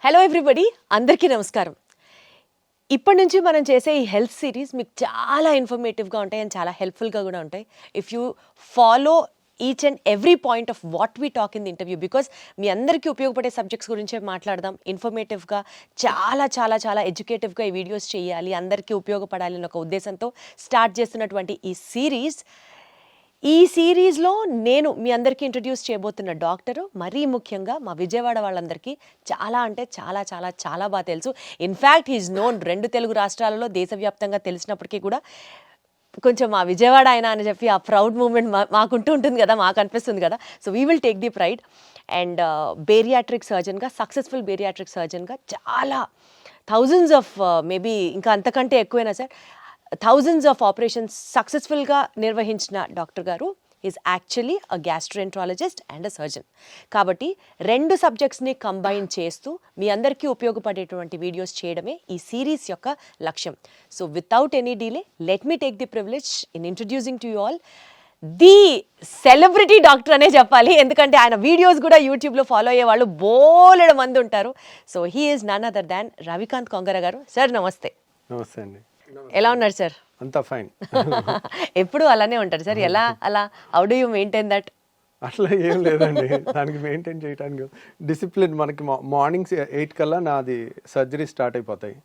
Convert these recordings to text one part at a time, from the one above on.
Hello everybody, అందరికీ నమస్కారం. ఇప్పటి నుంచి మనం చేసే ఈ హెల్త్ సిరీస్ మీకు చాలా ఇన్ఫర్మేటివ్గా ఉంటాయి అండ్ చాలా హెల్ప్ఫుల్గా కూడా ఉంటాయి. If you follow each and every point of what we talk in the interview, because మీ అందరికీ ఉపయోగపడే సబ్జెక్ట్స్ గురించే మాట్లాడదాం. ఇన్ఫర్మేటివ్గా చాలా చాలా చాలా ఎడ్యుకేటివ్గా ఈ వీడియోస్ చేయాలి, అందరికీ ఉపయోగపడాలి అనే ఒక ఉద్దేశంతో స్టార్ట్ చేస్తున్నటువంటి ఈ సిరీస్లో నేను మీ అందరికీ ఇంట్రడ్యూస్ చేయబోతున్న డాక్టరు మరీ ముఖ్యంగా మా విజయవాడ వాళ్ళందరికీ చాలా అంటే చాలా చాలా చాలా బాగా తెలుసు. ఇన్ఫ్యాక్ట్ హీఈస్ నోన్ 2 తెలుగు రాష్ట్రాలలో దేశవ్యాప్తంగా తెలిసినప్పటికీ కూడా కొంచెం మా విజయవాడ ఆయన అని చెప్పి ఆ ప్రౌడ్ మూమెంట్ మాకుంటూ ఉంటుంది కదా, మాకు అనిపిస్తుంది కదా. So we will take the pride. And bariatric సర్జన్గా, సక్సెస్ఫుల్ బేరియాట్రిక్ సర్జన్గా చాలా థౌజండ్స్ ఆఫ్ మేబీ ఇంకా అంతకంటే ఎక్కువైనా సార్ థౌజండ్స్ ఆఫ్ ఆపరేషన్స్ సక్సెస్ఫుల్గా నిర్వహించిన డాక్టర్ గారు is actually a gastroenterologist and a surgeon. కాబట్టి 2 సబ్జెక్ట్స్ని కంబైన్ చేస్తూ మీ అందరికీ ఉపయోగపడేటువంటి వీడియోస్ చేయడమే ఈ సిరీస్ యొక్క లక్ష్యం. So without any delay let me take the privilege in introducing to you all the celebrity doctor అనే చెప్పాలి, ఎందుకంటే ఆయన వీడియోస్ కూడా యూట్యూబ్లో ఫాలో అయ్యే వాళ్ళు బోలెడు మంది ఉంటారు. So he is none other than Ravikanth Kongara garu. Sir నమస్తే. నమస్తే అండి. ఎలా ఉన్నారు సార్? అంతా ఫైన్. ఎప్పుడు అలానే ఉంటారు సార్? ఎలా అలా how do you maintain that? అట్లా ఏం లేదండి, దానికి మెయింటైన్ చేయడానికి డిసిప్లిన్. మనకి మార్నింగ్ 8 కల్లా నాది సర్జరీ స్టార్ట్ అయిపోతాయి,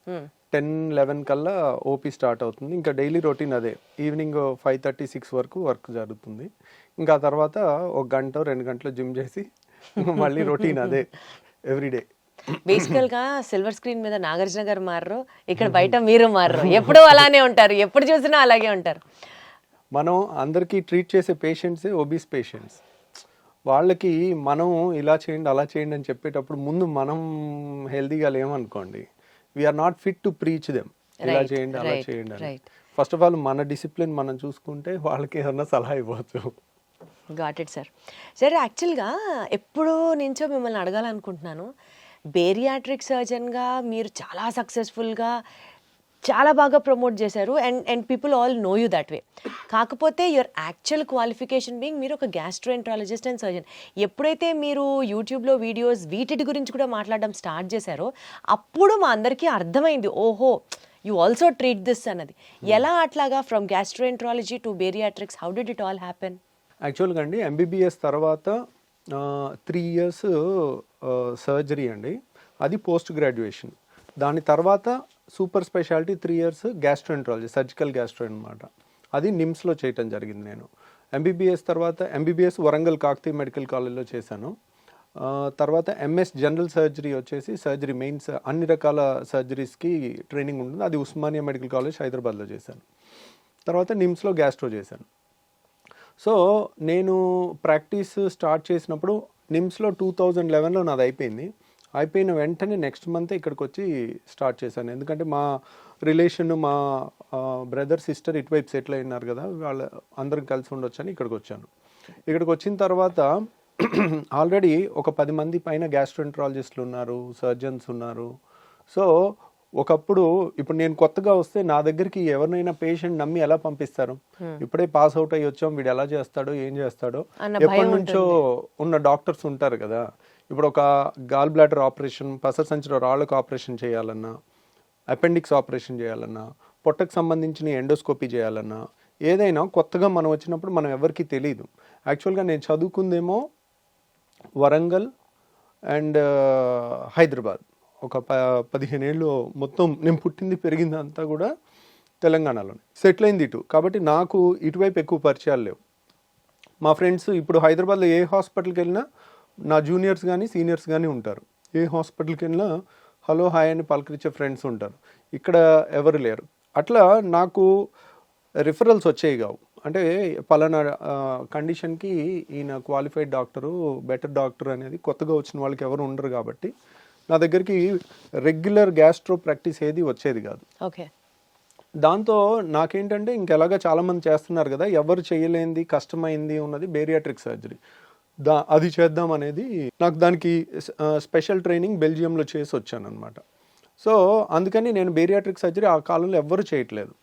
10-11 కల్లా ఓపీ స్టార్ట్ అవుతుంది. ఇంకా డైలీ రొటీన్ అదే. ఈవినింగ్ 5:30-6 వరకు వర్క్ జరుగుతుంది. ఇంకా తర్వాత 1 గంట 2 గంటలు జిమ్ చేసి మళ్ళీ రొటీన్ అదే ఎవ్రీడే. బేసికల్గా సిల్వర్ స్క్రీన్ మీద నాగార్జున గారు మారరు, ఇక్కడ బయట మీరు మారరు, ఎప్పుడూ అలానే ఉంటారు, ఎప్పుడు చూసినా అలాగే ఉంటారు. మనం అందరికీ ట్రీట్ చేసే పేషెంట్స్ ఒబీస్ పేషెంట్స్. వాళ్ళకి మనం ఇలా చేయండి అలా చేయండి అని చెప్పేటప్పుడు ముందు మనం హెల్తీగా లేమనుకోండి, we're not fit to preach them ఇలా చేయండి అలా చేయండి అని. ఫస్ట్ ఆఫ్ ఆల్ మన డిసిప్లిన్ మనం చూసుకుంటే వాళ్ళకి ఏదన్నా సలహా ఇవ్వచ్చు. Got it sir. సార్ యాక్చువల్గా ఎప్పుడూ నుంచో మిమ్మల్ని అడగాలనుకుంటున్నాను, బేరియాట్రిక్ సర్జన్గా మీరు చాలా సక్సెస్ఫుల్గా చాలా బాగా ప్రమోట్ చేశారు and people all know you that way. కాకపోతే యువర్ యాక్చువల్ క్వాలిఫికేషన్ బీయింగ్ మీరు ఒక గ్యాస్ట్రోఎంట్రాలజిస్ట్ అండ్ సర్జన్. ఎప్పుడైతే మీరు యూట్యూబ్లో వీడియోస్ వీటి గురించి కూడా మాట్లాడడం స్టార్ట్ చేశారో అప్పుడు మా అందరికీ అర్థమైంది, ఓహో యూ ఆల్సో ట్రీట్ దిస్ అన్నది. ఎలా అట్లాగా from gastroenterology to bariatrics, how did it all happen? యాక్చువల్గా అండి, ఎంబీబీఎస్ తర్వాత 3 years సర్జరీ అండి, అది పోస్ట్ గ్రాడ్యుయేషన్. దాని తర్వాత super speciality 3 years gastroenterology, surgical gastro అనమాట. అది నిమ్స్లో చేయటం జరిగింది. నేను ఎంబీబీఎస్ తర్వాత ఎంబీబీఎస్ వరంగల్ కాకతీయ మెడికల్ కాలేజ్లో చేశాను. తర్వాత ఎంఎస్ జనరల్ సర్జరీ వచ్చేసి సర్జరీ మెయిన్స్ అన్ని రకాల సర్జరీస్కి ట్రైనింగ్ ఉంటుంది, అది ఉస్మానియా మెడికల్ కాలేజ్ హైదరాబాద్లో చేశాను. తర్వాత నిమ్స్లో గ్యాస్ట్రో చేశాను. సో నేను ప్రాక్టీస్ స్టార్ట్ చేసినప్పుడు నిమ్స్లో 2011లో నాది అయిపోయిన వెంటనే నెక్స్ట్ మంత్ ఇక్కడికి వచ్చి స్టార్ట్ చేశాను. ఎందుకంటే మా రిలేషన్, మా బ్రదర్ సిస్టర్ ఇటువైపు సెటిల్ అయినారు కదా, వాళ్ళు అందరం కలిసి ఉండొచ్చు అని ఇక్కడికి వచ్చాను. ఇక్కడికి వచ్చిన తర్వాత ఆల్రెడీ ఒక 10 మంది పైన గ్యాస్ట్రోఎంట్రాలజిస్టులు ఉన్నారు, సర్జన్స్ ఉన్నారు. సో ఒకప్పుడు ఇప్పుడు నేను కొత్తగా వస్తే నా దగ్గరికి ఎవరినైనా పేషెంట్ నమ్మి ఎలా పంపిస్తారు? ఇప్పుడే పాస్ అవుట్ అయ్యి వచ్చాం, వీడు ఎలా చేస్తాడో ఏం చేస్తాడో ఎప్పటి నుంచో ఉన్న డాక్టర్స్ ఉంటారు కదా. ఇప్పుడు ఒక గాల్ బ్లాడర్ ఆపరేషన్, పసరసంచిలో రాళ్ళకు ఆపరేషన్ చేయాలన్నా, అపెండిక్స్ ఆపరేషన్ చేయాలన్నా, పొట్టకు సంబంధించిన ఎండోస్కోపీ చేయాలన్నా, ఏదైనా కొత్తగా మనం వచ్చినప్పుడు మనం ఎవరికి తెలియదు. యాక్చువల్గా నేను చదువుకుందేమో వరంగల్ అండ్ హైదరాబాద్. ఒక 15 ఏళ్ళు మొత్తం నేను పుట్టింది పెరిగింది అంతా కూడా తెలంగాణలోనే, సెటిల్ అయింది ఇటు. కాబట్టి నాకు ఇటువైపు ఎక్కువ పరిచయాలు లేవు. మా ఫ్రెండ్స్ ఇప్పుడు హైదరాబాద్లో ఏ హాస్పిటల్కి వెళ్ళినా నా జూనియర్స్ కానీ సీనియర్స్ కానీ ఉంటారు. ఏ హాస్పిటల్కి వెళ్ళినా హలో హాయ్ అని పలకరించే ఫ్రెండ్స్ ఉంటారు. ఇక్కడ ఎవరు లేరు. అట్లా నాకు రిఫరల్స్ వచ్చేవి కావు. అంటే పలానా కండిషన్కి ఈయన క్వాలిఫైడ్ డాక్టరు, బెటర్ డాక్టర్ అనేది కొత్తగా వచ్చిన వాళ్ళకి ఎవరు ఉండరు. కాబట్టి నా దగ్గరికి రెగ్యులర్ గ్యాస్ట్రో ప్రాక్టీస్ ఏది వచ్చేది కాదు. ఓకే. దాంతో నాకేంటంటే ఇంకెలాగా చాలామంది చేస్తున్నారు కదా, ఎవరు చేయలేనిది కష్టమైంది ఉన్నది బేరియాట్రిక్ సర్జరీ, అది చేద్దాం అనేది నాకు. దానికి స్పెషల్ ట్రైనింగ్ బెల్జియంలో చేసి వచ్చాను అనమాట. సో అందుకని నేను బేరియాట్రిక్ సర్జరీ ఆ కాలంలో ఎవ్వరూ చేయట్లేదు.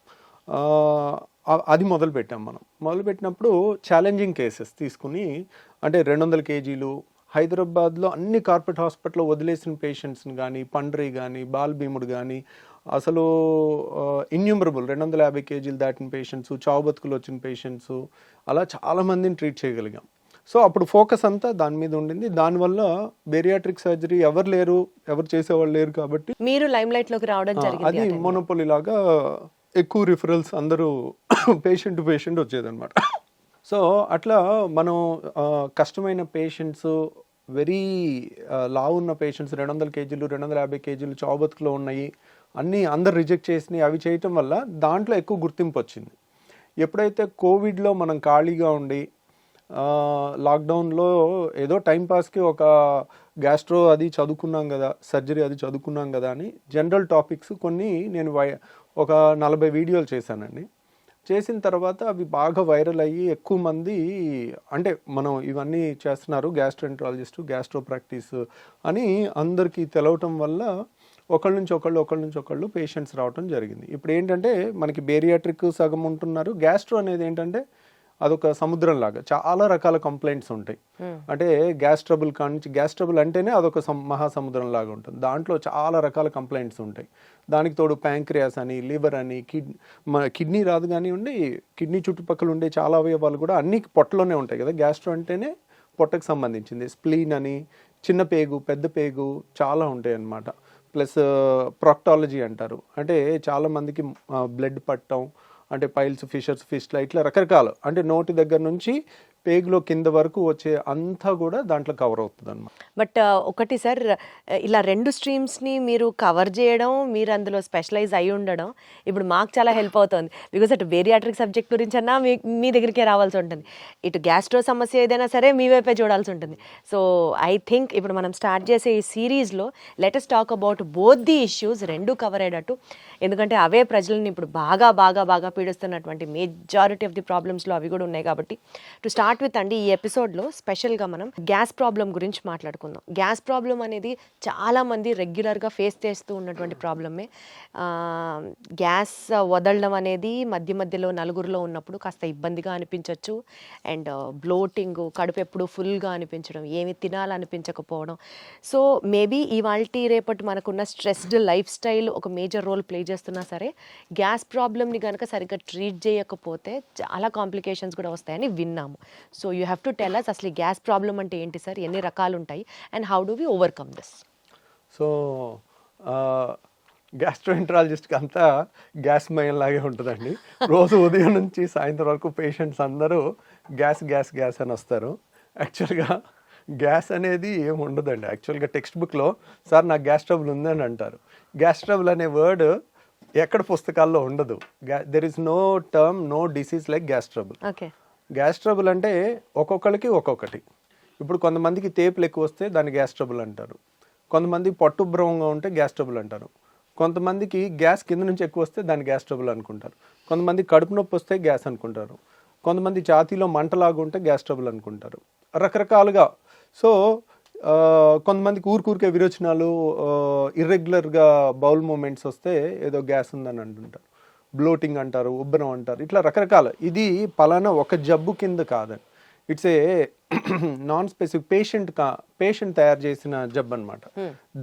అది మొదలుపెట్టాం. మనం మొదలుపెట్టినప్పుడు ఛాలెంజింగ్ కేసెస్ తీసుకుని, అంటే 200 kgs హైదరాబాద్లో అన్ని కార్పొరేట్ హాస్పిటల్లో వదిలేసిన పేషెంట్స్ని కానీ, పండ్రి కానీ, బాలభీముడు కానీ, అసలు ఇన్యూమరబుల్ 250 కేజీలు దాటిన పేషెంట్స్, చావు బతుకులు వచ్చిన పేషెంట్స్, అలా చాలామందిని ట్రీట్ చేయగలిగాం. సో అప్పుడు ఫోకస్ అంతా దాని మీద ఉండింది. దానివల్ల బేరియాట్రిక్ సర్జరీ ఎవరు చేసేవాళ్ళు లేరు కాబట్టి మీరు లైమ్ లైట్ లోకి రావడం జరిగింది. అది మోనోపోలీ లాగా ఎక్కువ రిఫరల్స్ అందరూ పేషెంట్ టు పేషెంట్ వచ్చేదన్నమాట. సో అట్లా మనం కష్టమైన పేషెంట్స్, వెరీ లావు ఉన్న పేషెంట్స్, 200 కేజీలు 250 కేజీలు చావు బతుకులో ఉన్నాయి అన్నీ అందరు రిజెక్ట్ చేసినాయి. అవి చేయటం వల్ల దాంట్లో ఎక్కువ గుర్తింపు వచ్చింది. ఎప్పుడైతే కోవిడ్లో మనం ఖాళీగా ఉండి లాక్డౌన్లో ఏదో టైంపాస్కి ఒక గ్యాస్ట్రో అది చదువుకున్నాం కదా, సర్జరీ అది చదువుకున్నాం కదా అని జనరల్ టాపిక్స్ కొన్ని నేను ఒక 40 వీడియోలు చేశానండి. చేసిన తర్వాత అవి బాగా వైరల్ అయ్యి ఎక్కువ మంది, అంటే మనం ఇవన్నీ చేస్తున్నారు గ్యాస్ట్రోఎంట్రాలజిస్టు, గ్యాస్ట్రో ప్రాక్టీస్ అని అందరికీ తెలవటం వల్ల ఒకళ్ళ నుంచి ఒకళ్ళు పేషెంట్స్ రావటం జరిగింది. ఇప్పుడు ఏంటంటే మనకి బేరియాట్రిక్ సగం ఉంటున్నారు. గ్యాస్ట్రో అనేది ఏంటంటే అదొక సముద్రం లాగా, చాలా రకాల కంప్లైంట్స్ ఉంటాయి. అంటే గ్యాస్ ట్రబుల్ కానీ, గ్యాస్ ట్రబుల్ అంటేనే అదొక మహాసముద్రం లాగా ఉంటుంది. దాంట్లో చాలా రకాల కంప్లైంట్స్ ఉంటాయి. దానికి తోడు ప్యాంక్రియాస్ అని, లివర్ అని, కిడ్నీ రాదు కానివ్వండి, కిడ్నీ చుట్టుపక్కల ఉండే చాలా అవయవాలు కూడా అన్ని పొట్టలోనే ఉంటాయి కదా. గ్యాస్ట్రో అంటేనే పొట్టకు సంబంధించింది. స్ప్లీన్ అని, చిన్న పేగు, పెద్ద పేగు చాలా ఉంటాయి అన్నమాట. ప్లస్ ప్రాక్టాలజీ అంటారు, అంటే చాలామందికి బ్లడ్ పట్టడం, అంటే పైల్స్, ఫిషర్స్, ఫిస్ట్లా, ఇట్లా రకరకాలు, అంటే నోటి దగ్గర నుంచి పేగులో కింద వరకు వచ్చే అంతా కూడా దాంట్లో కవర్ అవుతుంది అన్నమాట. బట్ ఒకటి సార్, ఇలా 2 స్ట్రీమ్స్ని మీరు కవర్ చేయడం, మీరు అందులో స్పెషలైజ్ అయి ఉండడం ఇప్పుడు మాకు చాలా హెల్ప్ అవుతుంది. బికాజ్ అటు బేరియాట్రిక్ సబ్జెక్ట్ గురించి అన్నా మీ దగ్గరికే రావాల్సి ఉంటుంది, ఇటు గ్యాస్ట్రో సమస్య ఏదైనా సరే మీ వైపే చూడాల్సి ఉంటుంది. సో ఐ థింక్ ఇప్పుడు మనం స్టార్ట్ చేసే ఈ సిరీస్లో let us talk about both the issues, 2 cover అయ్యేటట్టు. ఎందుకంటే అవే ప్రజలని ఇప్పుడు బాగా బాగా బాగా పీడిస్తున్నటువంటి మెజారిటీ ఆఫ్ ది ప్రాబ్లమ్స్లో అవి కూడా ఉన్నాయి. కాబట్టి టు స్టార్ట్ విత్ అండి, ఈ ఎపిసోడ్లో స్పెషల్గా మనం గ్యాస్ ప్రాబ్లం గురించి మాట్లాడుకుందాం. గ్యాస్ ప్రాబ్లం అనేది చాలామంది రెగ్యులర్గా ఫేస్ చేస్తూ ఉన్నటువంటి ప్రాబ్లమే. గ్యాస్ వదలడం అనేది మధ్యలో నలుగురిలో ఉన్నప్పుడు కాస్త ఇబ్బందిగా అనిపించవచ్చు. అండ్ బ్లోటింగ్, కడుపు ఎప్పుడు ఫుల్గా అనిపించడం, ఏమి తినాలనిపించకపోవడం. సో మేబీ ఇవాల్టి రేపటి మనకున్న స్ట్రెస్డ్ లైఫ్ స్టైల్ ఒక మేజర్ రోల్ ప్లే చేస్తున్నా సరే, గ్యాస్ ప్రాబ్లమ్ని కనుక సరిగ్గా ట్రీట్ చేయకపోతే చాలా కాంప్లికేషన్స్ కూడా వస్తాయని విన్నాము. So you have to tell us అసలు గ్యాస్ ప్రాబ్లం అంటే ఏంటి సార్, ఎన్ని రకాలు ఉంటాయి, and how do we overcome this? So గ్యాస్ట్రోఎంట్రాలజిస్ట్కి అంతా గ్యాస్ మయంలాగే ఉంటుందండి. రోజు ఉదయం నుంచి సాయంత్రం వరకు పేషెంట్స్ అందరూ గ్యాస్ గ్యాస్ గ్యాస్ అని వస్తారు. యాక్చువల్గా గ్యాస్ అనేది ఏమి ఉండదండి. యాక్చువల్గా టెక్స్ట్ బుక్లో సార్ నాకు గ్యాస్ ట్రబుల్ ఉందని అంటారు. గ్యాస్ ట్రబుల్ అనే వర్డ్ ఎక్కడ పుస్తకాల్లో ఉండదు. There is no term, no disease like gas trouble. Okay, gas trouble అంటే ఒక్కొక్కరికి ఒక్కొక్కటి. ఇప్పుడు కొంతమందికి తేపులు ఎక్కువ వస్తే దాన్ని గ్యాస్ ట్రబుల్ అంటారు. కొంతమంది పట్టుభ్రమంగా ఉంటే గ్యాస్ ట్రబుల్ అంటారు. కొంతమందికి గ్యాస్ కింద నుంచి ఎక్కువ వస్తే దాన్ని గ్యాస్ ట్రబుల్ అనుకుంటారు. కొంతమంది కడుపు నొప్పి వస్తే గ్యాస్ అనుకుంటారు. కొంతమంది ఛాతీలో మంటలాగా ఉంటే గ్యాస్ ట్రబుల్ అనుకుంటారు. రకరకాలుగా. సో కొంతమందికి ఊరికే విరోచనాలు, ఇర్రెగ్యులర్గా బౌల్ మూమెంట్స్ వస్తే ఏదో గ్యాస్ ఉందని అంటుంటారు. బ్లోటింగ్ అంటారు, ఉబ్బరం అంటారు, ఇట్లా రకరకాల. ఇది పలానా ఒక జబ్బు కింద కాదని, it's a non specific patient తయారు చేసిన జబ్బు అనమాట.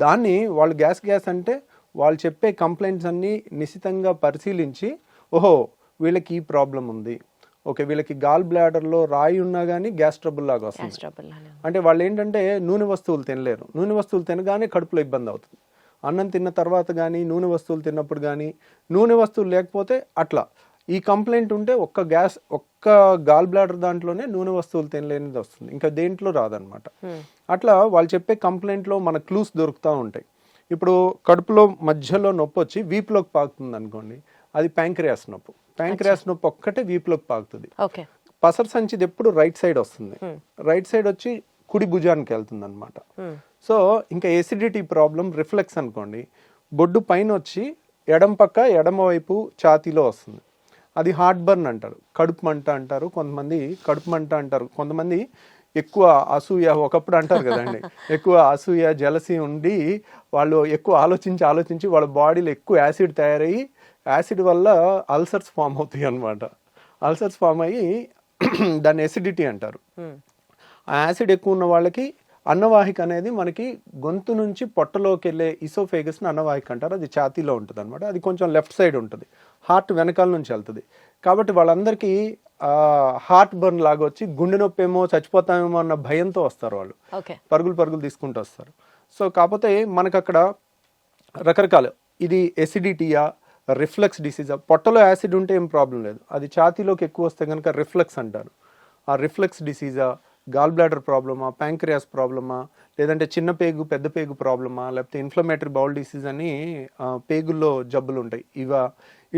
దాన్ని వాళ్ళు గ్యాస్ అంటే వాళ్ళు చెప్పే కంప్లైంట్స్ అన్నీ నిశితంగా పరిశీలించి, ఓహో వీళ్ళకి ఈ ప్రాబ్లం ఉంది, ఓకే వీళ్ళకి గాల్ బ్లాడర్లో రాయి ఉన్నా కానీ గ్యాస్ ట్రబుల్ లాగా వస్తుంది. అంటే వాళ్ళు ఏంటంటే నూనె వస్తువులు తినలేరు. నూనె వస్తువులు తినగానే కడుపులో ఇబ్బంది అవుతుంది. అన్నం తిన్న తర్వాత కానీ, నూనె వస్తువులు తిన్నప్పుడు కానీ, నూనె వస్తువులు లేకపోతే అట్లా. ఈ కంప్లైంట్ ఉంటే ఒక్క గాల్ బ్లాడర్ దాంట్లోనే నూనె వస్తువులు తినలేనిది వస్తుంది, ఇంకా దేంట్లో రాదనమాట. అట్లా వాళ్ళు చెప్పే కంప్లైంట్లో మన క్లూస్ దొరుకుతూ ఉంటాయి. ఇప్పుడు కడుపులో మధ్యలో నొప్పి వచ్చి వీపులోకి పాకుతుంది అనుకోండి, అది ప్యాంక్రియాస్ నొప్పి. ప్యాంక్రియాస్ నొప్పి ఒక్కటే వీపులోకి పాకుతుంది. పసర సంచిది ఎప్పుడు రైట్ సైడ్ వస్తుంది, రైట్ సైడ్ వచ్చి కుడి భుజానికి వెళ్తుంది అనమాట. సో ఇంకా ఎసిడిటీ ప్రాబ్లం, రిఫ్లెక్స్ అనుకోండి, బొడ్డు పైన వచ్చి ఎడమ వైపు ఛాతీలో వస్తుంది. అది హార్ట్ బర్న్ అంటారు, కడుపు మంట అంటారు. కొంతమంది కడుపు మంట అంటారు. కొంతమంది ఎక్కువ అసూయ, ఒకప్పుడు అంటారు కదండి, ఎక్కువ అసూయ, జలసి ఉండి వాళ్ళు ఎక్కువ ఆలోచించి వాళ్ళ బాడీలో ఎక్కువ యాసిడ్ తయారయ్యి, యాసిడ్ వల్ల అల్సర్స్ ఫామ్ అవుతాయి అన్నమాట. అల్సర్స్ ఫామ్ అయ్యి దాన్ని ఎసిడిటీ అంటారు. ఆ యాసిడ్ ఎక్కువ ఉన్న వాళ్ళకి అన్నవాహిక అనేది మనకి గొంతు నుంచి పొట్టలోకి వెళ్ళే ఇసోఫేగస్ని అన్నవాహిక అంటారు. అది ఛాతీలో ఉంటుంది అనమాట. అది కొంచెం లెఫ్ట్ సైడ్ ఉంటుంది, హార్ట్ వెనకాల నుంచి వెళ్తుంది. కాబట్టి వాళ్ళందరికీ హార్ట్ బర్న్ లాగా వచ్చి గుండె నొప్పి ఏమో చచ్చిపోతామేమో అన్న భయంతో వస్తారు వాళ్ళు, పరుగులు తీసుకుంటూ వస్తారు. సో కాకపోతే మనకు అక్కడ రకరకాల, ఇది ఎసిడిటీయా, రిఫ్లక్స్ డిసీజా. పొట్టలో యాసిడ్ ఉంటే ఏం ప్రాబ్లం లేదు, అది ఛాతీలోకి ఎక్కువ వస్తే కనుక రిఫ్లక్స్ అంటారు. ఆ రిఫ్లక్స్ డిసీజా, గాల్ బ్లాడర్ ప్రాబ్లమా, ప్యాంక్రియాస్ ప్రాబ్లమా, లేదంటే చిన్న పేగు పెద్ద పేగు ప్రాబ్లమా, లేకపోతే ఇన్ఫ్లమేటరీ బౌల్ డిసీజ్ అని పేగుల్లో జబ్బులు ఉంటాయి ఇవా.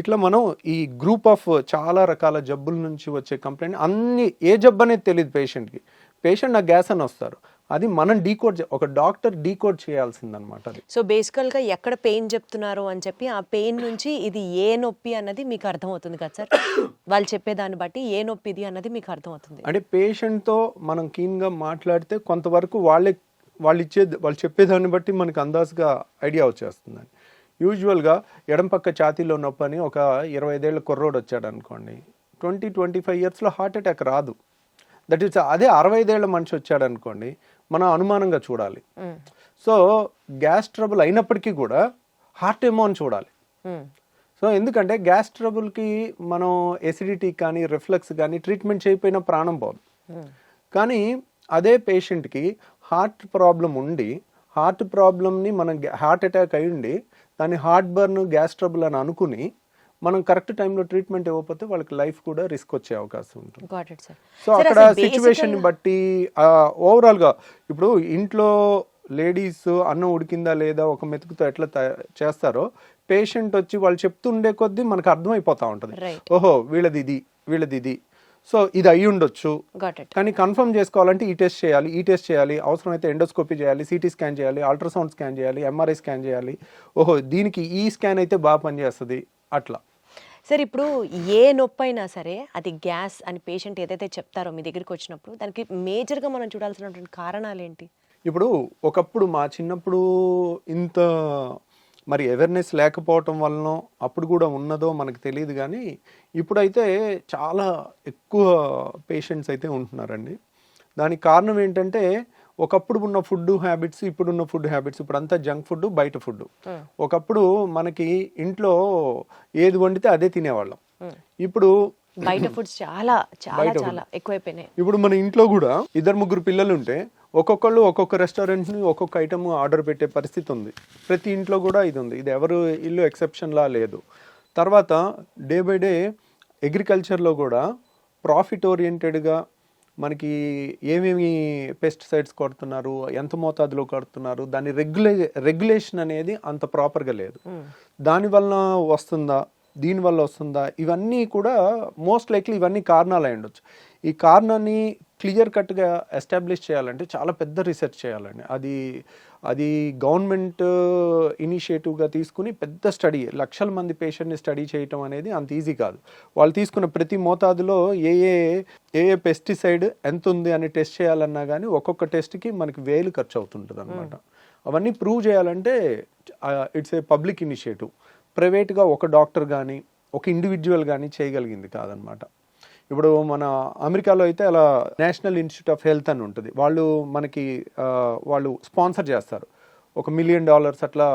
ఇట్లా మనం ఈ గ్రూప్ ఆఫ్ చాలా రకాల జబ్బుల నుంచి వచ్చే కంప్లైంట్, అన్ని ఏ జబ్బు అనేది తెలియదు పేషెంట్కి. పేషెంట్ నాకు గ్యాస్ అని వస్తారు, అది మనం డీకోడ్, ఒక డాక్టర్ డీకోడ్ చేయాల్సిందనమాట. అది సో బేసికల్గా ఎక్కడ పెయిన్ చెప్తున్నారు అని చెప్పి ఆ పెయిన్ నుంచి ఇది ఏ నొప్పి అన్నది మీకు అర్థమవుతుంది కదా సార్, వాళ్ళు చెప్పేదాన్ని బట్టి ఏ నొప్పి ఇది అన్నది మీకు అర్థమవుతుంది. అంటే పేషెంట్తో మనం కీన్గా మాట్లాడితే కొంతవరకు వాళ్ళు చెప్పేదాన్ని బట్టి మనకు అందాజుగా ఐడియా వచ్చేస్తుందని. యూజువల్గా ఎడం పక్క ఛాతీలో నొప్పి అని ఒక 25 ఏళ్ల కుర్రోడు వచ్చాడు అనుకోండి, 20-25 ఇయర్స్లో హార్ట్ అటాక్ రాదు. దట్ ఈస్ అదే 65 ఏళ్ల మనిషి వచ్చాడు అనుకోండి, మనం అనుమానంగా చూడాలి. సో గ్యాస్ ట్రబుల్ అయినప్పటికీ కూడా హార్ట్ ఏమో అని చూడాలి. సో ఎందుకంటే గ్యాస్ ట్రబుల్కి మనం ఎసిడిటీ కానీ రిఫ్లక్స్ కానీ ట్రీట్మెంట్ చేయకపోయినా ప్రాణం పోదు. కానీ అదే పేషెంట్కి హార్ట్ ప్రాబ్లం ఉండి, హార్ట్ ప్రాబ్లమ్ని మనం హార్ట్ అటాక్ అయ్యిండి దాన్ని హార్ట్ బర్న్, గ్యాస్ ట్రబుల్ అని అనుకుని మనం కరెక్ట్ టైంలో ట్రీట్మెంట్ ఇవ్వకపోతే వాళ్ళకి లైఫ్ కూడా రిస్క్ వచ్చే అవకాశం ఉంటుంది. సో అక్కడ సిచ్యువేషన్ బట్టి ఓవరాల్గా ఇప్పుడు ఇంట్లో లేడీస్ అన్నం ఉడికిందా లేదా ఒక మెతుకుతో ఎట్లా చేస్తారో, పేషెంట్ వచ్చి వాళ్ళు చెప్తుండే కొద్దీ మనకు అర్థమైపోతా ఉంటుంది, ఓహో వీళ్ళది ఇది, సో ఇది అయ్యి ఉండొచ్చు. కానీ కన్ఫర్మ్ చేసుకోవాలంటే ఈ టెస్ట్ చేయాలి, అవసరమైతే ఎండోస్కోపీ చేయాలి, సిటీ స్కాన్ చేయాలి, అల్ట్రాసౌండ్ స్కాన్ చేయాలి, ఎంఆర్ఐ స్కాన్ చేయాలి. ఓహో దీనికి ఈ స్కాన్ అయితే బాగా పనిచేస్తుంది అట్లా. సార్ ఇప్పుడు ఏ నొప్పి అయినా సరే అది గ్యాస్ అని పేషెంట్ ఏదైతే చెప్తారో మీ దగ్గరికి వచ్చినప్పుడు దానికి మేజర్గా మనం చూడాల్సినటువంటి కారణాలు ఏంటి? ఇప్పుడు ఒకప్పుడు మా చిన్నప్పుడు ఇంత మరి అవేర్నెస్ లేకపోవటం వలన అప్పుడు కూడా ఉన్నదో మనకు తెలియదు, కానీ ఇప్పుడైతే చాలా ఎక్కువ పేషెంట్స్ అయితే ఉంటున్నారండి. దానికి కారణం ఏంటంటే ఒకప్పుడు ఉన్న ఫుడ్ హ్యాబిట్స్, ఇప్పుడున్న ఫుడ్ హ్యాబిట్స్, ఇప్పుడు అంతా జంక్ ఫుడ్, బయట ఫుడ్. ఒకప్పుడు మనకి ఇంట్లో ఏది వండితే అదే తినేవాళ్ళం, ఇప్పుడు బయట ఫుడ్స్ చాలా చాలా చాలా ఎక్కువైపోయినాయి. ఇప్పుడు మన ఇంట్లో కూడా 2-3 పిల్లలు ఉంటే ఒక్కొక్కళ్ళు ఒక్కొక్క రెస్టారెంట్ని ఒక్కొక్క ఐటమ్ ఆర్డర్ పెట్టే పరిస్థితి ఉంది. ప్రతి ఇంట్లో కూడా ఇది ఉంది, ఇది ఎవరు ఇల్లు ఎక్సెప్షన్లా లేదు. తర్వాత డే బై డే అగ్రికల్చర్లో కూడా ప్రాఫిట్ ఓరియంటెడ్గా మనకి ఏమేమి పెస్టిసైడ్స్ కొడుతున్నారు, ఎంత మోతాదులో కొడుతున్నారు, దాని రెగ్యులేషన్ అనేది అంత ప్రాపర్గా లేదు. దానివల్ల వస్తుందా, దీనివల్ల వస్తుందా, ఇవన్నీ కూడా మోస్ట్ లైక్లీ ఇవన్నీ కారణాలు అయి ఉండొచ్చు. ఈ కారణాన్ని క్లియర్ కట్గా ఎస్టాబ్లిష్ చేయాలంటే చాలా పెద్ద రీసెర్చ్ చేయాలండి. అది గవర్నమెంట్ ఇనిషియేటివ్గా తీసుకుని పెద్ద స్టడీ, లక్షల మంది పేషెంట్ని స్టడీ చేయటం అనేది అంత ఈజీ కాదు. వాళ్ళు తీసుకున్న ప్రతి మోతాదులో ఏ పెస్టిసైడ్ ఎంత ఉంది అని టెస్ట్ చేయాలన్నా కానీ ఒక్కొక్క టెస్ట్కి మనకి 1000 ఖర్చు అవుతుంటుంది అనమాట. అవన్నీ ప్రూవ్ చేయాలంటే ఇట్స్ ఏ పబ్లిక్ ఇనిషియేటివ్. ప్రైవేట్గా ఒక డాక్టర్ కానీ ఒక ఇండివిజువల్ కానీ చేయగలిగింది కాదనమాట. ఇప్పుడు మన అమెరికాలో అయితే అలా నేషనల్ ఇన్స్టిట్యూట్ ఆఫ్ హెల్త్ అని ఉంటుంది, వాళ్ళు స్పాన్సర్ చేస్తారు, $1 మిలియన్ అట్లా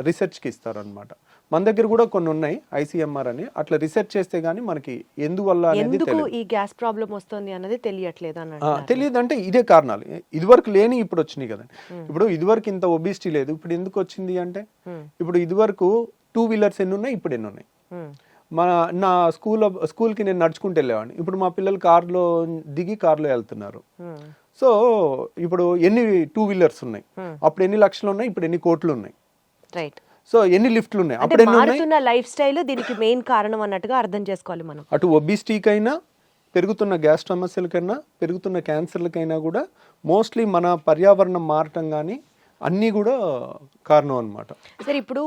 రీసెర్చ్కి ఇస్తారు అనమాట. మన దగ్గర కూడా కొన్ని ఉన్నాయి, ICMR అని. అట్లా రీసెర్చ్ చేస్తే గానీ మనకి ఎందువల్ల అనేది ఈ గ్యాస్ ప్రాబ్లం వస్తుంది అన్నది తెలియదు. అంటే ఇదే కారణాలు, ఇదివరకు లేని ఇప్పుడు వచ్చినాయి కదండి. ఇప్పుడు ఇదివరకు ఇంత ఒబిసిటీ లేదు, ఇప్పుడు ఎందుకు వచ్చింది అంటే, ఇప్పుడు ఇదివరకు 2 వీలర్స్ ఎన్ని ఉన్నాయి, ఇప్పుడు ఎన్ని ఉన్నాయి. నా స్కూల్కి నేను నడుచుకుంటూ వెళ్ళేవాడిని, ఇప్పుడు మా పిల్లలు కార్లో దిగి కార్లో వెళ్తున్నారు. సో ఇప్పుడు ఎన్ని 2 వీలర్స్ ఉన్నాయి, అప్పుడు ఎన్ని లక్షలు ఉన్నాయి, ఇప్పుడు ఎన్ని కోట్లు ఉన్నాయి. రైట్. సో ఎన్ని లిఫ్ట్లు ఉన్నాయి, అప్పుడు మారుతున్న లైఫ్ స్టైల్ దీనికి మెయిన్ కారణం అన్నట్టుగా అర్థం చేసుకోవాలి మనం. అటు ఒబిసిటీకైనా, పెరుగుతున్న గ్యాస్ సమస్యలకైనా, పెరుగుతున్న క్యాన్సర్లకైనా కూడా మోస్ట్లీ మన పర్యావరణం మారటం కానీ అన్నీ కూడా కారణం అనమాట. సరే ఇప్పుడు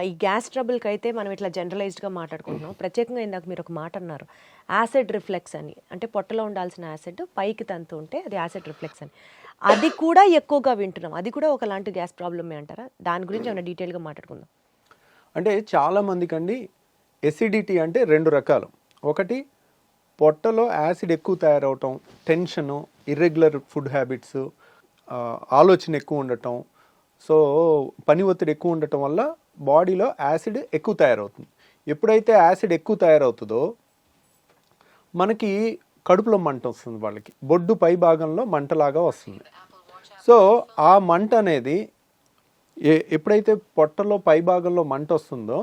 ఈ గ్యాస్ ట్రబుల్కి అయితే మనం ఇట్లా జనరలైజ్డ్గా మాట్లాడుకుంటున్నాం. ప్రత్యేకంగా ఇందాక మీరు ఒక మాట అన్నారు, యాసిడ్ రిఫ్లెక్స్ అని. అంటే పొట్టలో ఉండాల్సిన యాసిడ్ పైకి తంతు ఉంటే అది యాసిడ్ రిఫ్లెక్స్ అని. అది కూడా ఎక్కువగా వింటున్నాం, అది కూడా ఒకలాంటి గ్యాస్ ప్రాబ్లమే అంటారా? దాని గురించి ఏమైనా డీటెయిల్గా మాట్లాడుకుందాం. అంటే చాలా మందికి అండి ఎసిడిటీ అంటే 2 రకాలు. ఒకటి పొట్టలో యాసిడ్ ఎక్కువ తయారవటం, టెన్షను, ఇర్రెగ్యులర్ ఫుడ్ హ్యాబిట్స్, ఆలోచన ఎక్కువ ఉండటం, సో పని ఒత్తిడి ఎక్కువ ఉండటం వల్ల బాడీలో యాసిడ్ ఎక్కువ తయారవుతుంది. ఎప్పుడైతే యాసిడ్ ఎక్కువ తయారవుతుందో మనకి కడుపులో మంట వస్తుంది, వాళ్ళకి బొడ్డు పై భాగంలో మంటలాగా వస్తుంది. సో ఆ మంట అనేది ఎప్పుడైతే పొట్టలో పై భాగంలో మంట వస్తుందో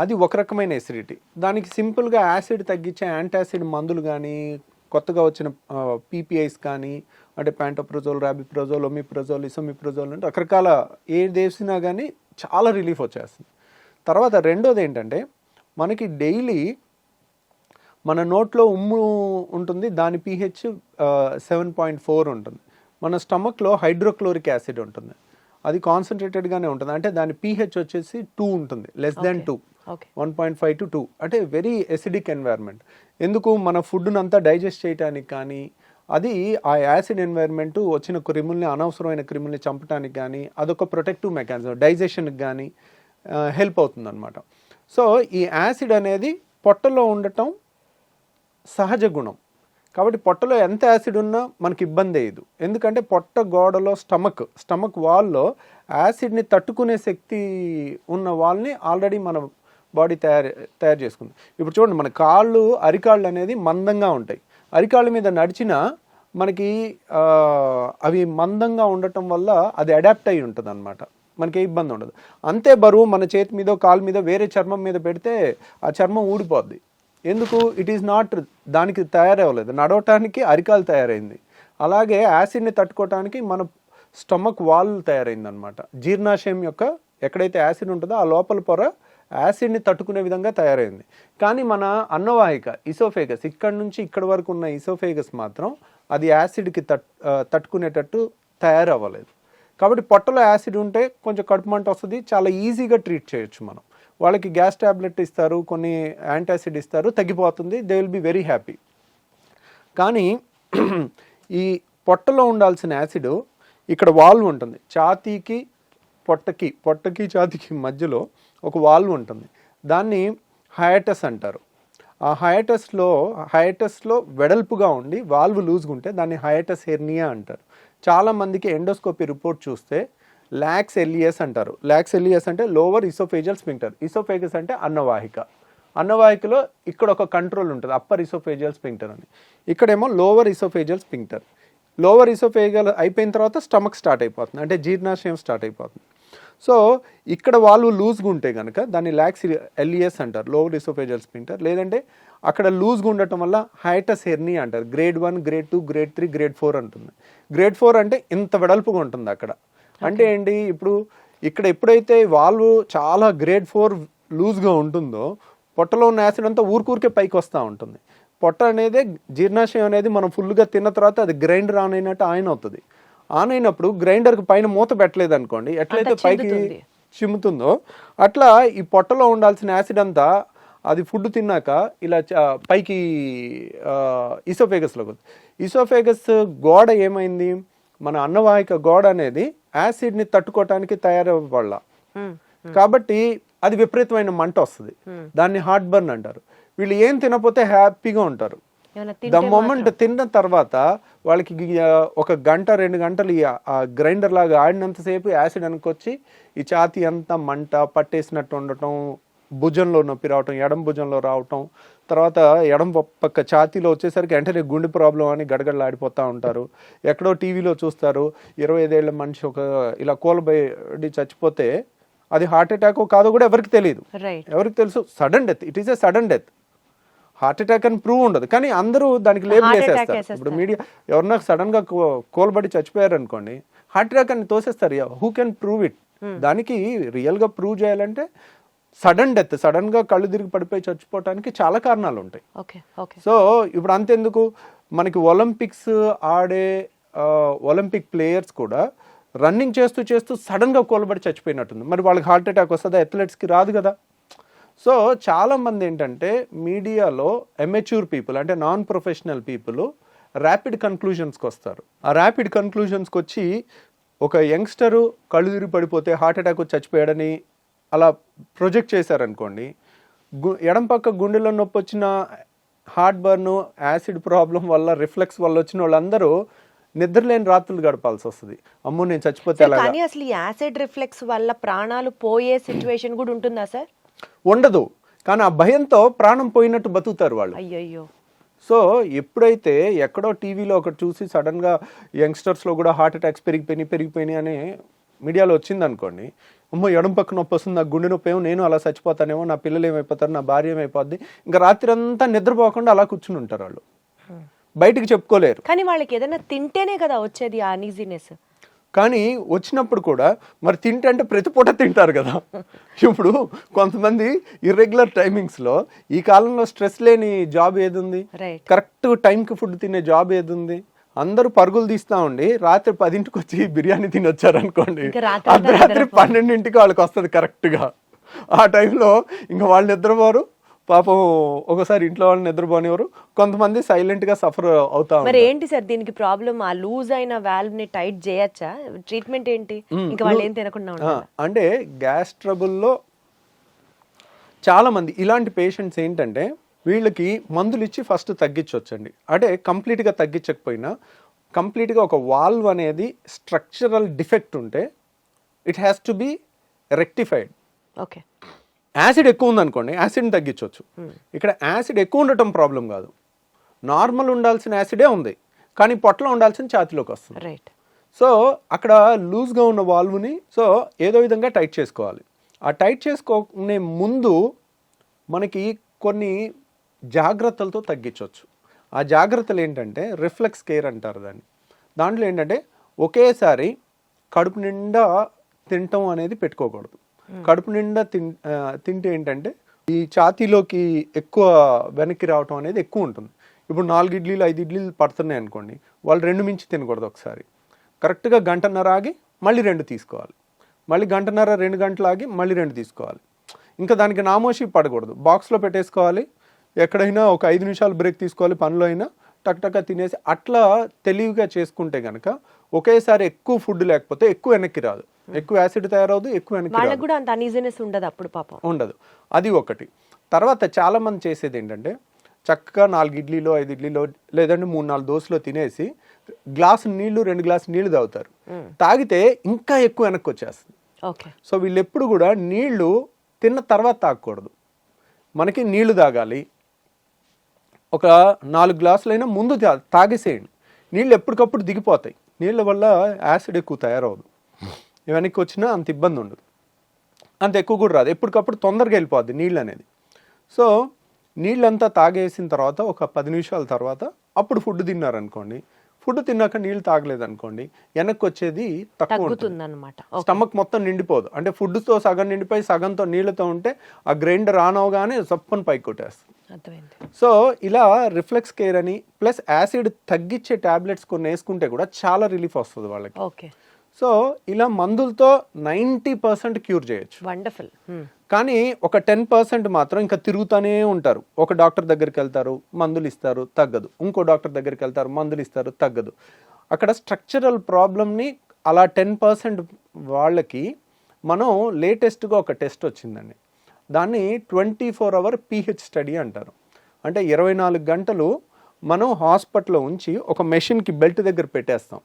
అది ఒక రకమైన ఎసిడిటీ. దానికి సింపుల్గా యాసిడ్ తగ్గించే యాంటాసిడ్ మందులు కానీ, కొత్తగా వచ్చిన పీపీఐస్ కానీ, అంటే ప్యాంటోప్రజోల్, రాబిప్రజోల్, ఒమిప్రజోల్, ఇసోమిప్రజోల్ అంటే రకరకాల ఏది వేసినా కానీ చాలా రిలీఫ్ వచ్చేస్తుంది. తర్వాత రెండోది ఏంటంటే మనకి డైలీ మన నోట్లో ఉమ్ము ఉంటుంది, దాని pH 7.4 ఉంటుంది. మన స్టమక్లో హైడ్రోక్లోరిక్ యాసిడ్ ఉంటుంది, అది కాన్సన్ట్రేటెడ్గానే ఉంటుంది. అంటే దాని pH వచ్చేసి 2 ఉంటుంది, లెస్ దాన్ 2, 1.5 to 2, అంటే వెరీ ఎసిడిక్ ఎన్వైర్న్మెంట్. ఎందుకు మన ఫుడ్ను అంతా డైజెస్ట్ చేయడానికి కానీ, అది ఆ యాసిడ్ ఎన్వైర్న్మెంట్ వచ్చిన క్రిముల్ని, అనవసరమైన క్రిముల్ని చంపడానికి కానీ అదొక ప్రొటెక్టివ్ మెకానిజం, డైజెషన్కి కానీ హెల్ప్ అవుతుంది అనమాట. సో ఈ యాసిడ్ అనేది పొట్టలో ఉండటం సహజ గుణం. కాబట్టి పొట్టలో ఎంత యాసిడ్ ఉన్నా మనకి ఇబ్బంది అయ్యదు. ఎందుకంటే పొట్ట గోడలో స్టమక్ వాల్లో యాసిడ్ని తట్టుకునే శక్తి ఉన్న వాళ్ళని ఆల్రెడీ మన బాడీ తయారు చేసుకుంది. ఇప్పుడు చూడండి, మన అరికాళ్ళు అనేది మందంగా ఉంటాయి. అరికాళ్ళ మీద నడిచినా మనకి అవి మందంగా ఉండటం వల్ల అది అడాప్ట్ అయి ఉంటుంది అనమాట, మనకి ఏ ఇబ్బంది ఉండదు. అంతే బరువు మన చేతి మీద, కాలు మీద, వేరే చర్మం మీద పెడితే ఆ చర్మం ఊడిపోద్ది. ఎందుకు? ఇట్ ఈస్ నాట్, దానికి తయారవ్వలేదు, నడవటానికి అరికాలు తయారైంది. అలాగే యాసిడ్ని తట్టుకోవటానికి మన స్టమక్ వాల్ తయారైంది అనమాట. జీర్ణాశయం యొక్క ఎక్కడైతే యాసిడ్ ఉంటుందో ఆ లోపల పొర యాసిడ్ని తట్టుకునే విధంగా తయారైంది. కానీ మన అన్నవాహిక ఇసోఫేగస్, ఇక్కడ నుంచి ఇక్కడ వరకు ఉన్న ఇసోఫేగస్ మాత్రం అది యాసిడ్కి తట్టుకునేటట్టు తయారవ్వలేదు. కాబట్టి పొట్టలో యాసిడ్ ఉంటే కొంచెం కడుపు మంట వస్తుంది, చాలా ఈజీగా ట్రీట్ చేయొచ్చు మనం. వాళ్ళకి గ్యాస్ ట్యాబ్లెట్ ఇస్తారు, కొన్ని యాంటాసిడ్ ఇస్తారు, తగ్గిపోతుంది, they will be very happy. కానీ ఈ పొట్టలో ఉండాల్సిన యాసిడ్ ఇక్కడ వాల్వ్ ఉంటుంది, ఛాతీకి పొట్టకి ఛాతీకి మధ్యలో ఒక వాల్వ్ ఉంటుంది, దాన్ని హయాటస్ అంటారు. ఆ హయాటస్లో వెడల్పుగా ఉండి వాల్వ్ లూజ్గా ఉంటే దాన్ని హయాటస్ హెర్నియా అంటారు. చాలామందికి ఎండోస్కోపీ రిపోర్ట్ చూస్తే లాక్స్ ఎలియస్ అంటారు. లాక్స్ ఎలియస్ అంటే లోవర్ ఇసోఫేజియల్ స్పింక్టర్, ఇసోఫేగస్ అంటే అన్నవాహికలో ఇక్కడ ఒక కంట్రోల్ ఉంటుంది, అప్పర్ ఇసోఫేజియల్ స్పింక్టర్ అని. ఇక్కడేమో lower oesophageal sphincter. Lower oesophageal అయిపోయిన తర్వాత స్టమక్ స్టార్ట్ అయిపోతుంది, అంటే జీర్ణాశయం స్టార్ట్ అయిపోతుంది. సో ఇక్కడ వాళ్ళు లూజ్గా ఉంటే కనుక దాన్ని లాక్స్ ఎలియస్ అంటారు, లోవర్ ఇసోఫేజియల్ స్పింక్టర్. లేదంటే అక్కడ లూజ్గా ఉండటం వల్ల హైటస్ హెర్నియా అంటారు. గ్రేడ్ 1, గ్రేడ్ 2, గ్రేడ్ 3, గ్రేడ్ 4 ఉంటుంది. గ్రేడ్ 4 అంటే ఇంత వెడల్పుగా ఉంటుంది అక్కడ. అంటే ఏంటి, ఇప్పుడు ఇక్కడ ఎప్పుడైతే వాల్వ్ చాలా గ్రేడ్ 4 లూజ్గా ఉంటుందో పొట్టలో ఉన్న యాసిడ్ అంతా ఊరికే పైకి వస్తూ ఉంటుంది. పొట్ట అనేది, జీర్ణాశయం అనేది మనం ఫుల్గా తిన్న తర్వాత అది గ్రైండర్ ఆన్ అయినట్టు ఆన్ అవుతుంది. ఆన్ అయినప్పుడు గ్రైండర్కి పైన మూత పెట్టలేదు అనుకోండి, ఎట్లయితే పైకి చిమ్ముతుందో అట్లా ఈ పొట్టలో ఉండాల్సిన యాసిడ్ అంతా అది ఫుడ్ తిన్నాక ఇలా పైకి ఇసోఫేగస్లోకి వస్తుంది. ఇసోఫేగస్ గోడ ఏమైంది, మన అన్నవాహిక గోడ అనేది యాసిడ్ని తట్టుకోవటానికి తయారవ్వాల, కాబట్టి అది విపరీతమైన మంట వస్తుంది, దాన్ని హార్ట్ బర్న్ అంటారు. వీళ్ళు ఏం తినకపోతే హ్యాపీగా ఉంటారు. ద మొమెంట్ తిన్న తర్వాత వాళ్ళకి ఒక గంట 2 గంటలు ఆ గ్రైండర్ లాగా ఆడినంతసేపు యాసిడ్ అనుకొచ్చి ఈ ఛాతీ అంతా మంట పట్టేసినట్టు ఉండటం, భుజంలో నొప్పి రావటం, ఎడం భుజంలో రావటం, తర్వాత ఎడం పక్క ఛాతీలో వచ్చేసరికి వెంటనే గుండె ప్రాబ్లం అని గడగడలాడిపోతూ ఉంటారు. ఎక్కడో టీవీలో చూస్తారు 25 ఏళ్ల మనిషి ఇలా కూలబడి చచ్చిపోతే అది హార్ట్ అటాక్ కాదో కూడా ఎవరికి తెలియదు. ఎవరికి తెలుసు? Sudden death, it is a sudden death. Heart attack అని ప్రూవ్ ఉండదు, కానీ అందరూ దానికి లేబుల్ వేసేస్తారు. ఇప్పుడు మీడియా ఎవరన్నా సడన్ గా కోల్బడి చచ్చిపోయారు అనుకోండి, హార్ట్ అటాక్ అని తోసేస్తారు. Who can prove it? దానికి రియల్ గా ప్రూవ్ చేయాలంటే సడన్ డెత్, సడన్ గా కళ్ళు తిరిగి పడిపోయి చచ్చిపోవటానికి చాలా కారణాలు ఉంటాయి. సో ఇప్పుడు అంతెందుకు, మనకి ఒలింపిక్స్ ఆడే ఒలింపిక్ ప్లేయర్స్ కూడా రన్నింగ్ చేస్తూ సడన్ గా కోల్బడి చచ్చిపోయినట్టుంది. మరి వాళ్ళకి హార్ట్ అటాక్ వస్తుందా? అథ్లెట్స్కి రాదు కదా. సో చాలామంది ఏంటంటే మీడియాలో ఎమెచ్యూర్ పీపుల్, అంటే నాన్ ప్రొఫెషనల్ పీపుల్ ర్యాపిడ్ కన్క్లూజన్స్కి వస్తారు. ఆ ర్యాపిడ్ కన్క్లూజన్స్కి వచ్చి ఒక యంగ్స్టరు కళ్ళు తిరిగి పడిపోతే హార్ట్ అటాక్ వచ్చి చచ్చిపోయాడని అలా ప్రొజెక్ట్ చేశారనుకోండి, ఎడం పక్క గుండెలో నొప్పి వచ్చిన, హార్ట్ బర్న్, యాసిడ్ ప్రాబ్లం వల్ల, రిఫ్లెక్స్ వల్ల వచ్చిన వాళ్ళందరూ నిద్రలేని రాత్రులు గడపాల్సి వస్తుంది. అమ్మో నేను చచ్చిపోతే సార్, ఎలాగా? కానీ అసలు ఈ యాసిడ్ రిఫ్లెక్స్ వల్ల ప్రాణాలు పోయే సిచ్యువేషన్ కూడా ఉంటుందా సార్? ఉండదు, కానీ ఆ భయంతో ప్రాణం పోయినట్టు బతుకుతారు వాళ్ళు. అయ్యయ్యో. సో ఎప్పుడైతే ఎక్కడో టీవీలో ఒకటి చూసి సడన్గా యంగ్స్టర్స్లో కూడా హార్ట్ అటాక్స్ పెరిగిపోయినాయి అని మీడియాలో వచ్చింది అనుకోండి, అమ్మో ఎడం పక్క నొప్పి వస్తుంది, నాకు గుండె నొప్పి ఏమో, నేను అలా చచ్చిపోతానేమో, నా పిల్లలు ఏమైపోతారు, నా భార్య ఏమైపోద్ది, ఇంకా రాత్రి అంతా నిద్రపోకుండా అలా కూర్చుని ఉంటారు వాళ్ళు, బయటికి చెప్పుకోలేరు. కానీ వాళ్ళకి ఏదైనా తింటేనే కదా వచ్చేది ఆ అనీజీనెస్. కానీ వచ్చినప్పుడు కూడా మరి తింటే అంటే ప్రతి పూట తింటారు కదా. ఇప్పుడు కొంతమంది ఇర్రెగ్యులర్ టైమింగ్స్లో, ఈ కాలంలో స్ట్రెస్ లేని జాబ్ ఏది ఉంది, రైట్. కరెక్ట్ టైంకి ఫుడ్ తినే జాబ్ ఏది ఉంది? అందరూ పరుగులు తీస్తా ఉండి రాత్రి 10ంటికి వచ్చి బిర్యానీ తినొచ్చారు అనుకోండి, ఇంకా రాత్రి అర్ధరాత్రి 12ంటికి వాళ్ళకి వస్తుంది కరెక్ట్గా. ఆ టైంలో ఇంకా వాళ్ళు నిద్రపోరు, పాపం ఒకసారి ఇంట్లో వాళ్ళు నిద్రపోనివారు, కొంతమంది సైలెంట్గా సఫర్ అవుతా మరి ఉంటారు. ఏంటి సార్ దీనికి ప్రాబ్లం? ఆ లూజ్ అయిన వాల్వ్ ని టైట్ చేయొచ్చా? ట్రీట్మెంట్ ఏంటి? ఇంకా వాళ్ళు ఏం తినకుండా ఉండాలి? అంటే గ్యాస్ ట్రబుల్లో చాలామంది ఇలాంటి పేషెంట్స్ ఏంటంటే వీళ్ళకి మందులు ఇచ్చి ఫస్ట్ తగ్గించవచ్చండి. అంటే కంప్లీట్గా తగ్గించకపోయినా కంప్లీట్గా ఒక వాల్వ్ అనేది స్ట్రక్చరల్ డిఫెక్ట్ ఉంటే it has to be rectified. Okay. Acid ఎక్కువ ఉందనుకోండి, యాసిడ్ని తగ్గించవచ్చు. ఇక్కడ యాసిడ్ ఎక్కువ ఉండటం ప్రాబ్లం కాదు, నార్మల్ ఉండాల్సిన యాసిడే ఉంది, కానీ పొట్టలో ఉండాల్సిన ఛాతీలోకి వస్తుంది. రైట్. సో అక్కడ లూజ్గా ఉన్న వాల్వ్ని సో ఏదో విధంగా టైట్ చేసుకోవాలి. ఆ టైట్ చేసుకునే ముందు మనకి కొన్ని జాగ్రత్తలతో తగ్గించవచ్చు. ఆ జాగ్రత్తలు ఏంటంటే రిఫ్లెక్స్ కేర్ అంటారు దాన్ని. దాంట్లో ఏంటంటే ఒకేసారి కడుపు నిండా తినటం అనేది పెట్టుకోకూడదు. కడుపు నిండా తింటే ఏంటంటే ఈ ఛాతీలోకి ఎక్కువ వెనక్కి రావటం అనేది ఎక్కువ ఉంటుంది. ఇప్పుడు 4 ఇడ్లీలు 5 ఇడ్లీలు పడుతున్నాయి అనుకోండి, వాళ్ళు 2 మించి తినకూడదు. ఒకసారి కరెక్ట్గా గంటన్నర ఆగి మళ్ళీ 2 తీసుకోవాలి, మళ్ళీ గంటన్నర 2 గంటలు ఆగి మళ్ళీ 2 తీసుకోవాలి. ఇంకా దానికి నామోషి పడకూడదు, బాక్స్లో పెట్టేసుకోవాలి. ఎక్కడైనా ఒక 5 నిమిషాలు బ్రేక్ తీసుకోవాలి, పనిలో అయినా టక్ తినేసి అట్లా తెలివిగా చేసుకుంటే కనుక ఒకేసారి ఎక్కువ ఫుడ్ లేకపోతే ఎక్కువ వెనక్కి రాదు, ఎక్కువ యాసిడ్ తయారవదు, ఎక్కువ వెనక్కి వాళ్ళకి కూడా అంత అనీజీనెస్ ఉండదు అప్పుడు పాపం. ఉండదు. అది ఒకటి. తర్వాత చాలామంది చేసేది ఏంటంటే చక్కగా 4 ఇడ్లీలో 5 ఇడ్లీలో లేదంటే 3-4 దోశలో తినేసి గ్లాసు నీళ్లు 2 గ్లాసు నీళ్లు తాగుతారు. తాగితే ఇంకా ఎక్కువ వెనక్కి వచ్చేస్తుంది. ఓకే. సో వీళ్ళు ఎప్పుడు కూడా నీళ్లు తిన్న తర్వాత తాగకూడదు, మనకి నీళ్లు తాగాలి. ఒక 4 గ్లాసులైనా ముందు తాగేసేయండి. నీళ్ళు ఎప్పటికప్పుడు దిగిపోతాయి, నీళ్ళ వల్ల యాసిడ్ ఎక్కువ తయారవదు, వెనక్కి వచ్చినా అంత ఇబ్బంది ఉండదు, అంత ఎక్కువ కూడా రాదు, ఎప్పటికప్పుడు తొందరగా వెళ్ళిపోద్ది నీళ్ళు అనేది. సో నీళ్ళంతా తాగేసిన తర్వాత ఒక 10 నిమిషాల తర్వాత అప్పుడు ఫుడ్ తిన్నారనుకోండి, ఫుడ్ తిన్నాక నీళ్ళు తాగలేదనుకోండి, వెనక్కి వచ్చేది తక్కువ తగ్గుతుందన్నమాట. స్టమక్ మొత్తం నిండిపోదు. అంటే ఫుడ్తో సగం నిండిపోయి సగంతో నీళ్ళతో ఉంటే ఆ గ్రైండర్ ఆన్ అవగానే సప్పని పైకి కొట్టేస్తుంది. అర్థమైంది. సో ఇలా రిఫ్లెక్స్ కేర్ అని ప్లస్ యాసిడ్ తగ్గించే టాబ్లెట్స్ కొన్ని వేసుకుంటే కూడా చాలా రిలీఫ్ వస్తుంది వాళ్ళకి. ఓకే. సో ఇలా మందులతో 90% క్యూర్ చేయొచ్చు. వండర్ఫుల్. కానీ ఒక 10% మాత్రం ఇంకా తిరుగుతూనే ఉంటారు. ఒక డాక్టర్ దగ్గరికి వెళ్తారు, మందులు ఇస్తారు, తగ్గదు. ఇంకో డాక్టర్ దగ్గరికి వెళ్తారు, మందులు ఇస్తారు, తగ్గదు. అక్కడ స్ట్రక్చరల్ ప్రాబ్లమ్ని అలా 10% వాళ్ళకి మనం లేటెస్ట్గా ఒక టెస్ట్ వచ్చిందండి, దాన్ని 24 అవర్ pH స్టడీ అంటారు. అంటే 24 గంటలు మనం హాస్పిటల్లో ఉంచి ఒక మెషిన్కి బెల్ట్ దగ్గర పెట్టేస్తాం.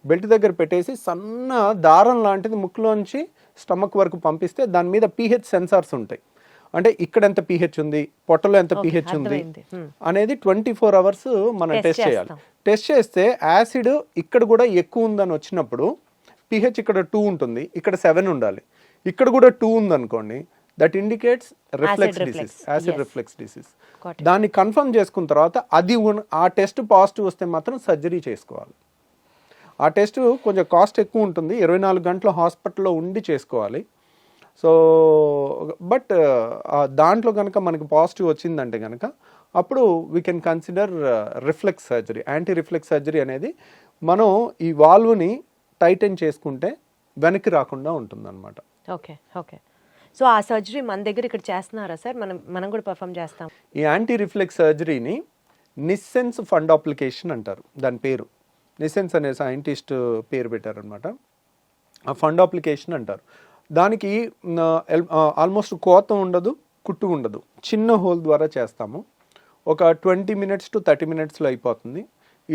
బెల్ట్ దగ్గర పెట్టేసి సన్న దారం లాంటిది ముక్కులోంచి స్టమక్ వరకు పంపిస్తే దాని మీద pH సెన్సార్స్ ఉంటాయి. అంటే ఇక్కడ ఎంత pH ఉంది, పొట్టలో ఎంత pH ఉంది అనేది 24 అవర్స్ మనం టెస్ట్ చేయాలి. టెస్ట్ చేస్తే యాసిడ్ ఇక్కడ కూడా ఎక్కువ ఉందని వచ్చినప్పుడు pH ఇక్కడ 2 ఉంటుంది, ఇక్కడ 7 ఉండాలి. ఇక్కడ కూడా 2 ఉందనుకోండి, that indicates reflex disease, acid reflex disease. దాన్ని కన్ఫర్మ్ చేసుకున్న తర్వాత అది ఆ టెస్ట్ పాజిటివ్ వస్తే మాత్రం సర్జరీ చేసుకోవాలి. ఆ టెస్ట్ కొంచెం కాస్ట్ ఎక్కువ ఉంటుంది, 24 గంటలు హాస్పిటల్లో ఉండి చేసుకోవాలి. సో బట్ దాంట్లో కనుక మనకి పాజిటివ్ వచ్చిందంటే కనుక అప్పుడు we can consider reflex surgery. Anti reflex surgery అనేది మనం ఈ వాల్వ్ని టైటన్ చేసుకుంటే వెనక్కి రాకుండా ఉంటుందన్నమాట. ఓకే. ఓకే. సో ఆ సర్జరీ మన దగ్గర ఇక్కడ చేస్తున్నారా సార్? మనం కూడా పర్ఫామ్ చేస్తాం. ఈ యాంటీ రిఫ్లెక్స్ సర్జరీని నిస్సెన్స్ ఫండ్ అప్లికేషన్ అంటారు. దాని పేరు నిస్సెన్స్ అనే సైంటిస్ట్ పేరు పెట్టారనమాట. ఆ ఫండ్ అప్లికేషన్ అంటారు. దానికి ఆల్మోస్ట్ కోత ఉండదు, కుట్టు ఉండదు, చిన్న హోల్ ద్వారా చేస్తాము. ఒక 20 minutes to 30 minutes అయిపోతుంది.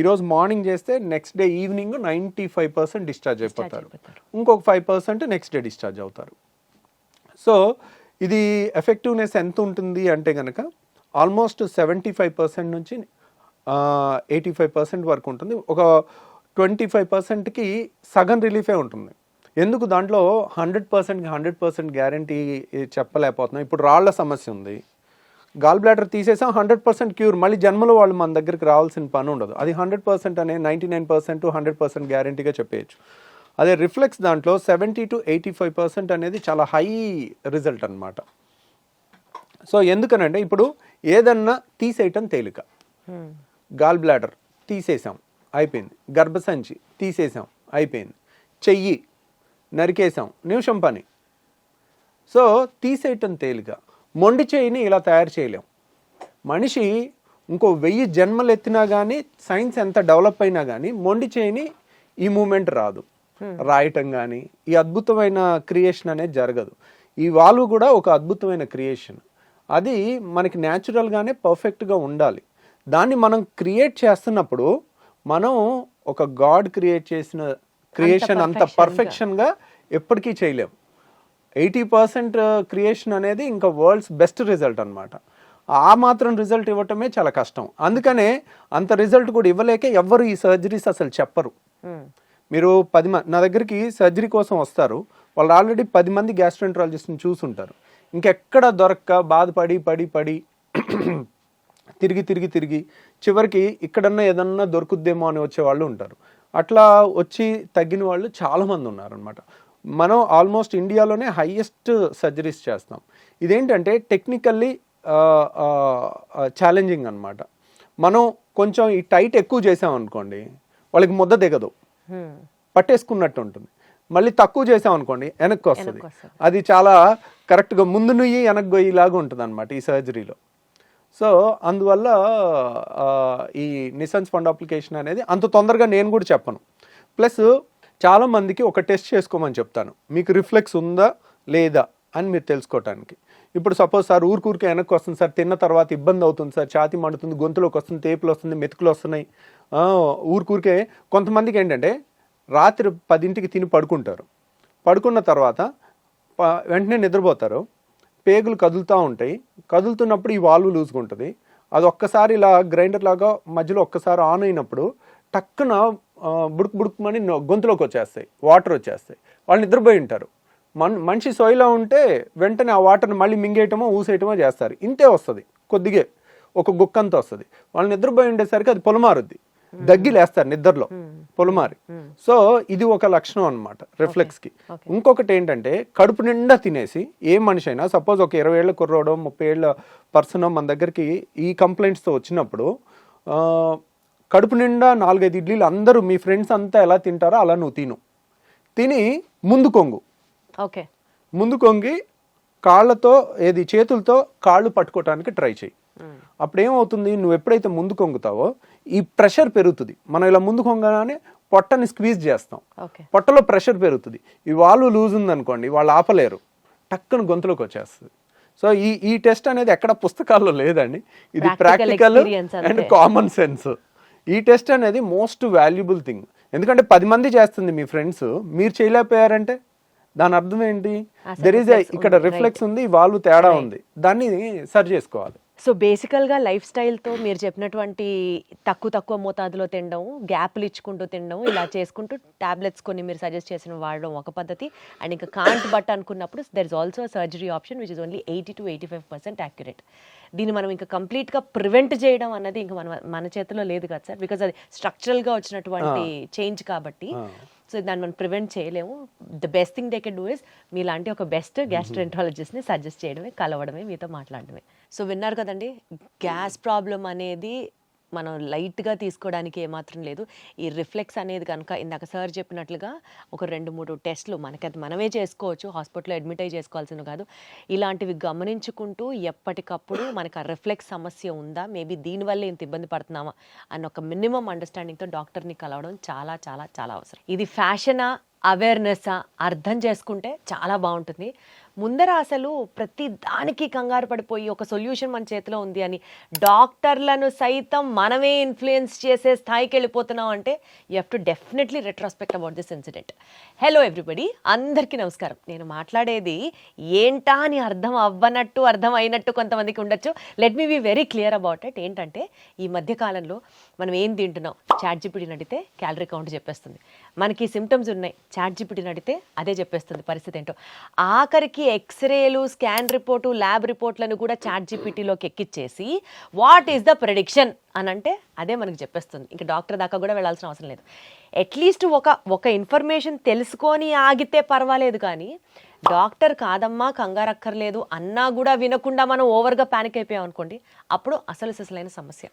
ఈరోజు మార్నింగ్ చేస్తే నెక్స్ట్ డే ఈవినింగ్ 95% డిశ్చార్జ్ అయిపోతారు. ఇంకొక 5% నెక్స్ట్ డే డిశ్చార్జ్ అవుతారు. సో ఇది ఎఫెక్టివ్నెస్ ఎంత ఉంటుంది అంటే కనుక ఆల్మోస్ట్ 75% నుంచి 85% వరకు ఉంటుంది. ఒక 25%కి సగం రిలీఫే ఉంటుంది. ఎందుకు దాంట్లో 100%కి 100% గ్యారంటీ చెప్పలేకపోతున్నాం. ఇప్పుడు రాళ్ల సమస్య ఉంది, గాల్ బ్లాడర్ తీసేసాం, 100% క్యూర్, మళ్ళీ జన్మలో వాళ్ళు మన దగ్గరికి రావాల్సిన పని ఉండదు. అది 100% అనే 99% 100% గ్యారంటీగా చెప్పేయచ్చు. అదే రిఫ్లెక్స్ దాంట్లో 70 to 85% అనేది చాలా హై రిజల్ట్ అనమాట. సో ఎందుకనంటే ఇప్పుడు ఏదన్నా తీసేయటం తేలిక. గాల్ బ్లాడర్ తీసేసాం, అయిపోయింది. గర్భసంచి తీసేసాం, అయిపోయింది. చెయ్యి నరికేసాం, నిమిషం పని. సో తీసేయటం తేలిక. మొండి చేయిని ఇలా తయారు చేయలేం. మనిషి ఇంకో 1000 జన్మలు ఎత్తినా కానీ, సైన్స్ ఎంత డెవలప్ అయినా కానీ మొండి చేయిని ఈ మూమెంట్ రాదు. రాయటం కానీ ఈ అద్భుతమైన క్రియేషన్ అనేది జరగదు. ఈ వాల్వ్ కూడా ఒక అద్భుతమైన క్రియేషన్. అది మనకి న్యాచురల్గానే పర్ఫెక్ట్గా ఉండాలి. దాన్ని మనం క్రియేట్ చేస్తున్నప్పుడు మనం ఒక గాడ్ క్రియేట్ చేసిన క్రియేషన్ అంత పర్ఫెక్షన్గా ఎప్పటికీ చేయలేం. 80% క్రియేషన్ అనేది ఇంకా వరల్డ్స్ బెస్ట్ రిజల్ట్ అనమాట. ఆ మాత్రం రిజల్ట్ ఇవ్వటమే చాలా కష్టం. అందుకనే అంత రిజల్ట్ కూడా ఇవ్వలేక ఎవ్వరు ఈ సర్జరీస్ అసలు చెప్పరు. మీరు 10 మంది నా దగ్గరికి సర్జరీ కోసం వస్తారు, వాళ్ళు ఆల్రెడీ 10 మంది గ్యాస్ట్రోఎంట్రాలజిస్ట్ని చూసుంటారు. ఇంకెక్కడ దొరక్క బాధపడి పడి పడి తిరిగి చివరికి ఇక్కడన్నా ఏదన్నా దొరుకుద్దేమో అని వచ్చే వాళ్ళు ఉంటారు. అట్లా వచ్చి తగ్గిన వాళ్ళు చాలామంది ఉన్నారనమాట. మనం ఆల్మోస్ట్ ఇండియాలోనే హైయెస్ట్ సర్జరీస్ చేస్తాం. ఇదేంటంటే టెక్నికల్లీ ఛాలెంజింగ్ అనమాట. మనం కొంచెం ఈ టైట్ ఎక్కువ చేసామనుకోండి వాళ్ళకి ముద్ద దిగదు, పట్టేసుకున్నట్టు ఉంటుంది. మళ్ళీ తక్కువ చేసామనుకోండి వెనక్కి వస్తుంది. అది చాలా కరెక్ట్గా ముందు నుయ్యి వెనక్కి గొయ్యిలాగా ఉంటుంది అనమాట ఈ సర్జరీలో. సో అందువల్ల ఈ నిసన్స్ ఫండ్ అప్లికేషన్ అనేది అంత తొందరగా నేను కూడా చెప్పను. ప్లస్ చాలామందికి ఒక టెస్ట్ చేసుకోమని చెప్తాను, మీకు రిఫ్లెక్స్ ఉందా లేదా అని మీరు తెలుసుకోవటానికి. ఇప్పుడు సపోజ్ సార్ ఊరికే వెనక్కి వస్తుంది సార్, తిన్న తర్వాత ఇబ్బంది అవుతుంది సార్, ఛాతీ మండుతుంది, గొంతులోకి వస్తుంది, తేపులు వస్తుంది, మెతుకులు వస్తున్నాయి. ఊరికే కొంతమందికి ఏంటంటే రాత్రి 10ంటికి తిని పడుకుంటారు, పడుకున్న తర్వాత వెంటనే నిద్రపోతారు, పేగులు కదులుతూ ఉంటాయి, కదులుతున్నప్పుడు ఈ వాల్వ్ లూజ్గా ఉంటుంది. అది ఒక్కసారి ఇలా గ్రైండర్ లాగా మధ్యలో ఒక్కసారి ఆన్ అయినప్పుడు టక్కున బుడుకుమని గొంతులోకి వచ్చేస్తాయి, వాటర్ వచ్చేస్తాయి. వాళ్ళు నిద్రపోయి ఉంటారు. మనిషి సోయిలో ఉంటే వెంటనే ఆ వాటర్ని మళ్ళీ మింగేయటమో ఊసేయటమో చేస్తారు. ఇంతే వస్తుంది, కొద్దిగా ఒక గుక్కంతా వస్తుంది. వాళ్ళు నిద్రపోయి ఉండేసరికి అది పొలమారుద్ది, దగ్గిలేస్తారు నిద్రలో పొలమారి. సో ఇది ఒక లక్షణం అనమాట రిఫ్లెక్స్కి. ఇంకొకటి ఏంటంటే కడుపు నిండా తినేసి ఏ మనిషి అయినా, సపోజ్ ఒక 20 ఏళ్ళ కుర్రోడో 30 ఏళ్ళ పర్సన్ మన దగ్గరికి ఈ కంప్లైంట్స్తో వచ్చినప్పుడు కడుపు నిండా 4-5 ఇడ్లీలు అందరూ మీ ఫ్రెండ్స్ అంతా ఎలా తింటారో అలా నువ్వు తిని ముందు కొంగు, ఓకే, ముందు కొంగి కాళ్ళతో చేతులతో కాళ్ళు పట్టుకోవటానికి ట్రై చేయి. అప్పుడు ఏమవుతుంది, నువ్వు ఎప్పుడైతే ముందు కొంగుతావో ఈ ప్రెషర్ పెరుగుతుంది. మనం ఇలా ముందు కొంగగానే పొట్టని స్క్వీజ్ చేస్తాం, పొట్టలో ప్రెషర్ పెరుగుతుంది. ఈ వాల్వ్ లూజ్ ఉందనుకోండి వాళ్ళు ఆపలేరు, టక్కున గొంతులోకి వచ్చేస్తుంది. సో ఈ టెస్ట్ అనేది ఎక్కడ పుస్తకాల్లో లేదండి, ఇది ప్రాక్టికల్ అండ్ కామన్ సెన్స్. ఈ టెస్ట్ అనేది మోస్ట్ వాల్యుబుల్ థింగ్. ఎందుకంటే 10 మంది చేస్తుంది మీ ఫ్రెండ్స్, మీరు చేయలేకపోయారంటే దాని అర్థం ఏంటి, ఇక్కడ రిఫ్లెక్స్ ఉంది, వాల్వ్ తేడా ఉంది, దాన్ని సరి చేసుకోవాలి. సో బేసికల్గా లైఫ్ స్టైల్తో మీరు చెప్పినటువంటి తక్కువ మోతాదులో తినడం, గ్యాప్లు ఇచ్చుకుంటూ తినడం, ఇలా చేసుకుంటూ టాబ్లెట్స్ కొన్ని మీరు సజెస్ట్ చేసిన వాడడం ఒక పద్ధతి. అండ్ ఇంకా కాంట్ బట్ అనుకున్నప్పుడు there is also surgery option which is only 80 to 85% accurate. దీన్ని మనం ఇంకా కంప్లీట్గా ప్రివెంట్ చేయడం అన్నది ఇంకా మన చేతిలో లేదు కదా సార్, బికాజ్ అది స్ట్రక్చరల్గా వచ్చినటువంటి చేంజ్ కాబట్టి. సో దాన్ని మనం ప్రివెంట్ చేయలేము. The best thing they can do is మీలాంటి ఒక బెస్ట్ గ్యాస్ట్రోఎంట్రాలజిస్ట్ని సజెస్ట్ చేయడమే, కలవడమే, మీతో మాట్లాడడమే. సో విన్నారు కదండి, గ్యాస్ ప్రాబ్లం అనేది మనం లైట్గా తీసుకోవడానికి ఏమాత్రం లేదు. ఈ రిఫ్లెక్స్ అనేది కనుక ఇందాక సార్ చెప్పినట్లుగా ఒక 2-3 టెస్టులు మనకది మనమే చేసుకోవచ్చు, హాస్పిటల్లో అడ్మిట్ అయ్యి చేసుకోవాల్సిన కాదు. ఇలాంటివి గమనించుకుంటూ ఎప్పటికప్పుడు మనకు ఆ రిఫ్లెక్స్ సమస్య ఉందా, మేబీ దీనివల్ల ఇంత ఇబ్బంది పడుతున్నామా అన్న ఒక మినిమం అండర్స్టాండింగ్తో డాక్టర్ని కలవడం చాలా చాలా చాలా అవసరం. ఇది ఫ్యాషనా, అవేర్నెస్సా అర్థం చేసుకుంటే చాలా బాగుంటుంది. ముందర అసలు ప్రతి దానికి కంగారు పడిపోయి ఒక సొల్యూషన్ మన చేతిలో ఉంది అని డాక్టర్లను సైతం మనమే ఇన్ఫ్లుయెన్స్ చేసే స్థాయికి వెళ్ళిపోతున్నాం అంటే you have to definitely retrospect about this incident. Hello everybody, అందరికీ నమస్కారం. నేను మాట్లాడేది ఏంటా అని అర్థం అవ్వనట్టు అర్థం అయినట్టు కొంతమందికి ఉండొచ్చు. Let me be very clear about it. ఏంటంటే ఈ మధ్యకాలంలో మనం ఏం తింటున్నాం చాట్‌జీపీటీని అడిగితే క్యాలరీ కౌంట్ చెప్పేస్తుంది. మనకి సిమ్టమ్స్ ఉన్నాయి, చాట్‌జీపీటీని అడిగితే అదే చెప్పేస్తుంది పరిస్థితి ఏంటో. ఆఖరికి ఎక్స్రేలు, స్కాన్ రిపోర్టు, ల్యాబ్ రిపోర్ట్లను కూడా చాట్‌జీపీటీలోకి ఎక్కిచ్చేసి వాట్ ఈస్ ద ప్రెడిక్షన్ అని అంటే అదే మనకు చెప్పేస్తుంది. ఇంకా డాక్టర్ దాకా కూడా వెళ్ళాల్సిన అవసరం లేదు. అట్లీస్ట్ ఒక ఇన్ఫర్మేషన్ తెలుసుకొని ఆగితే పర్వాలేదు, కానీ డాక్టర్ కాదమ్మా కంగారక్కర్లేదు అన్నా కూడా వినకుండా మనం ఓవర్గా ప్యానిక్ అయిపోయాం అనుకోండి, అప్పుడు అసలైన సమస్య.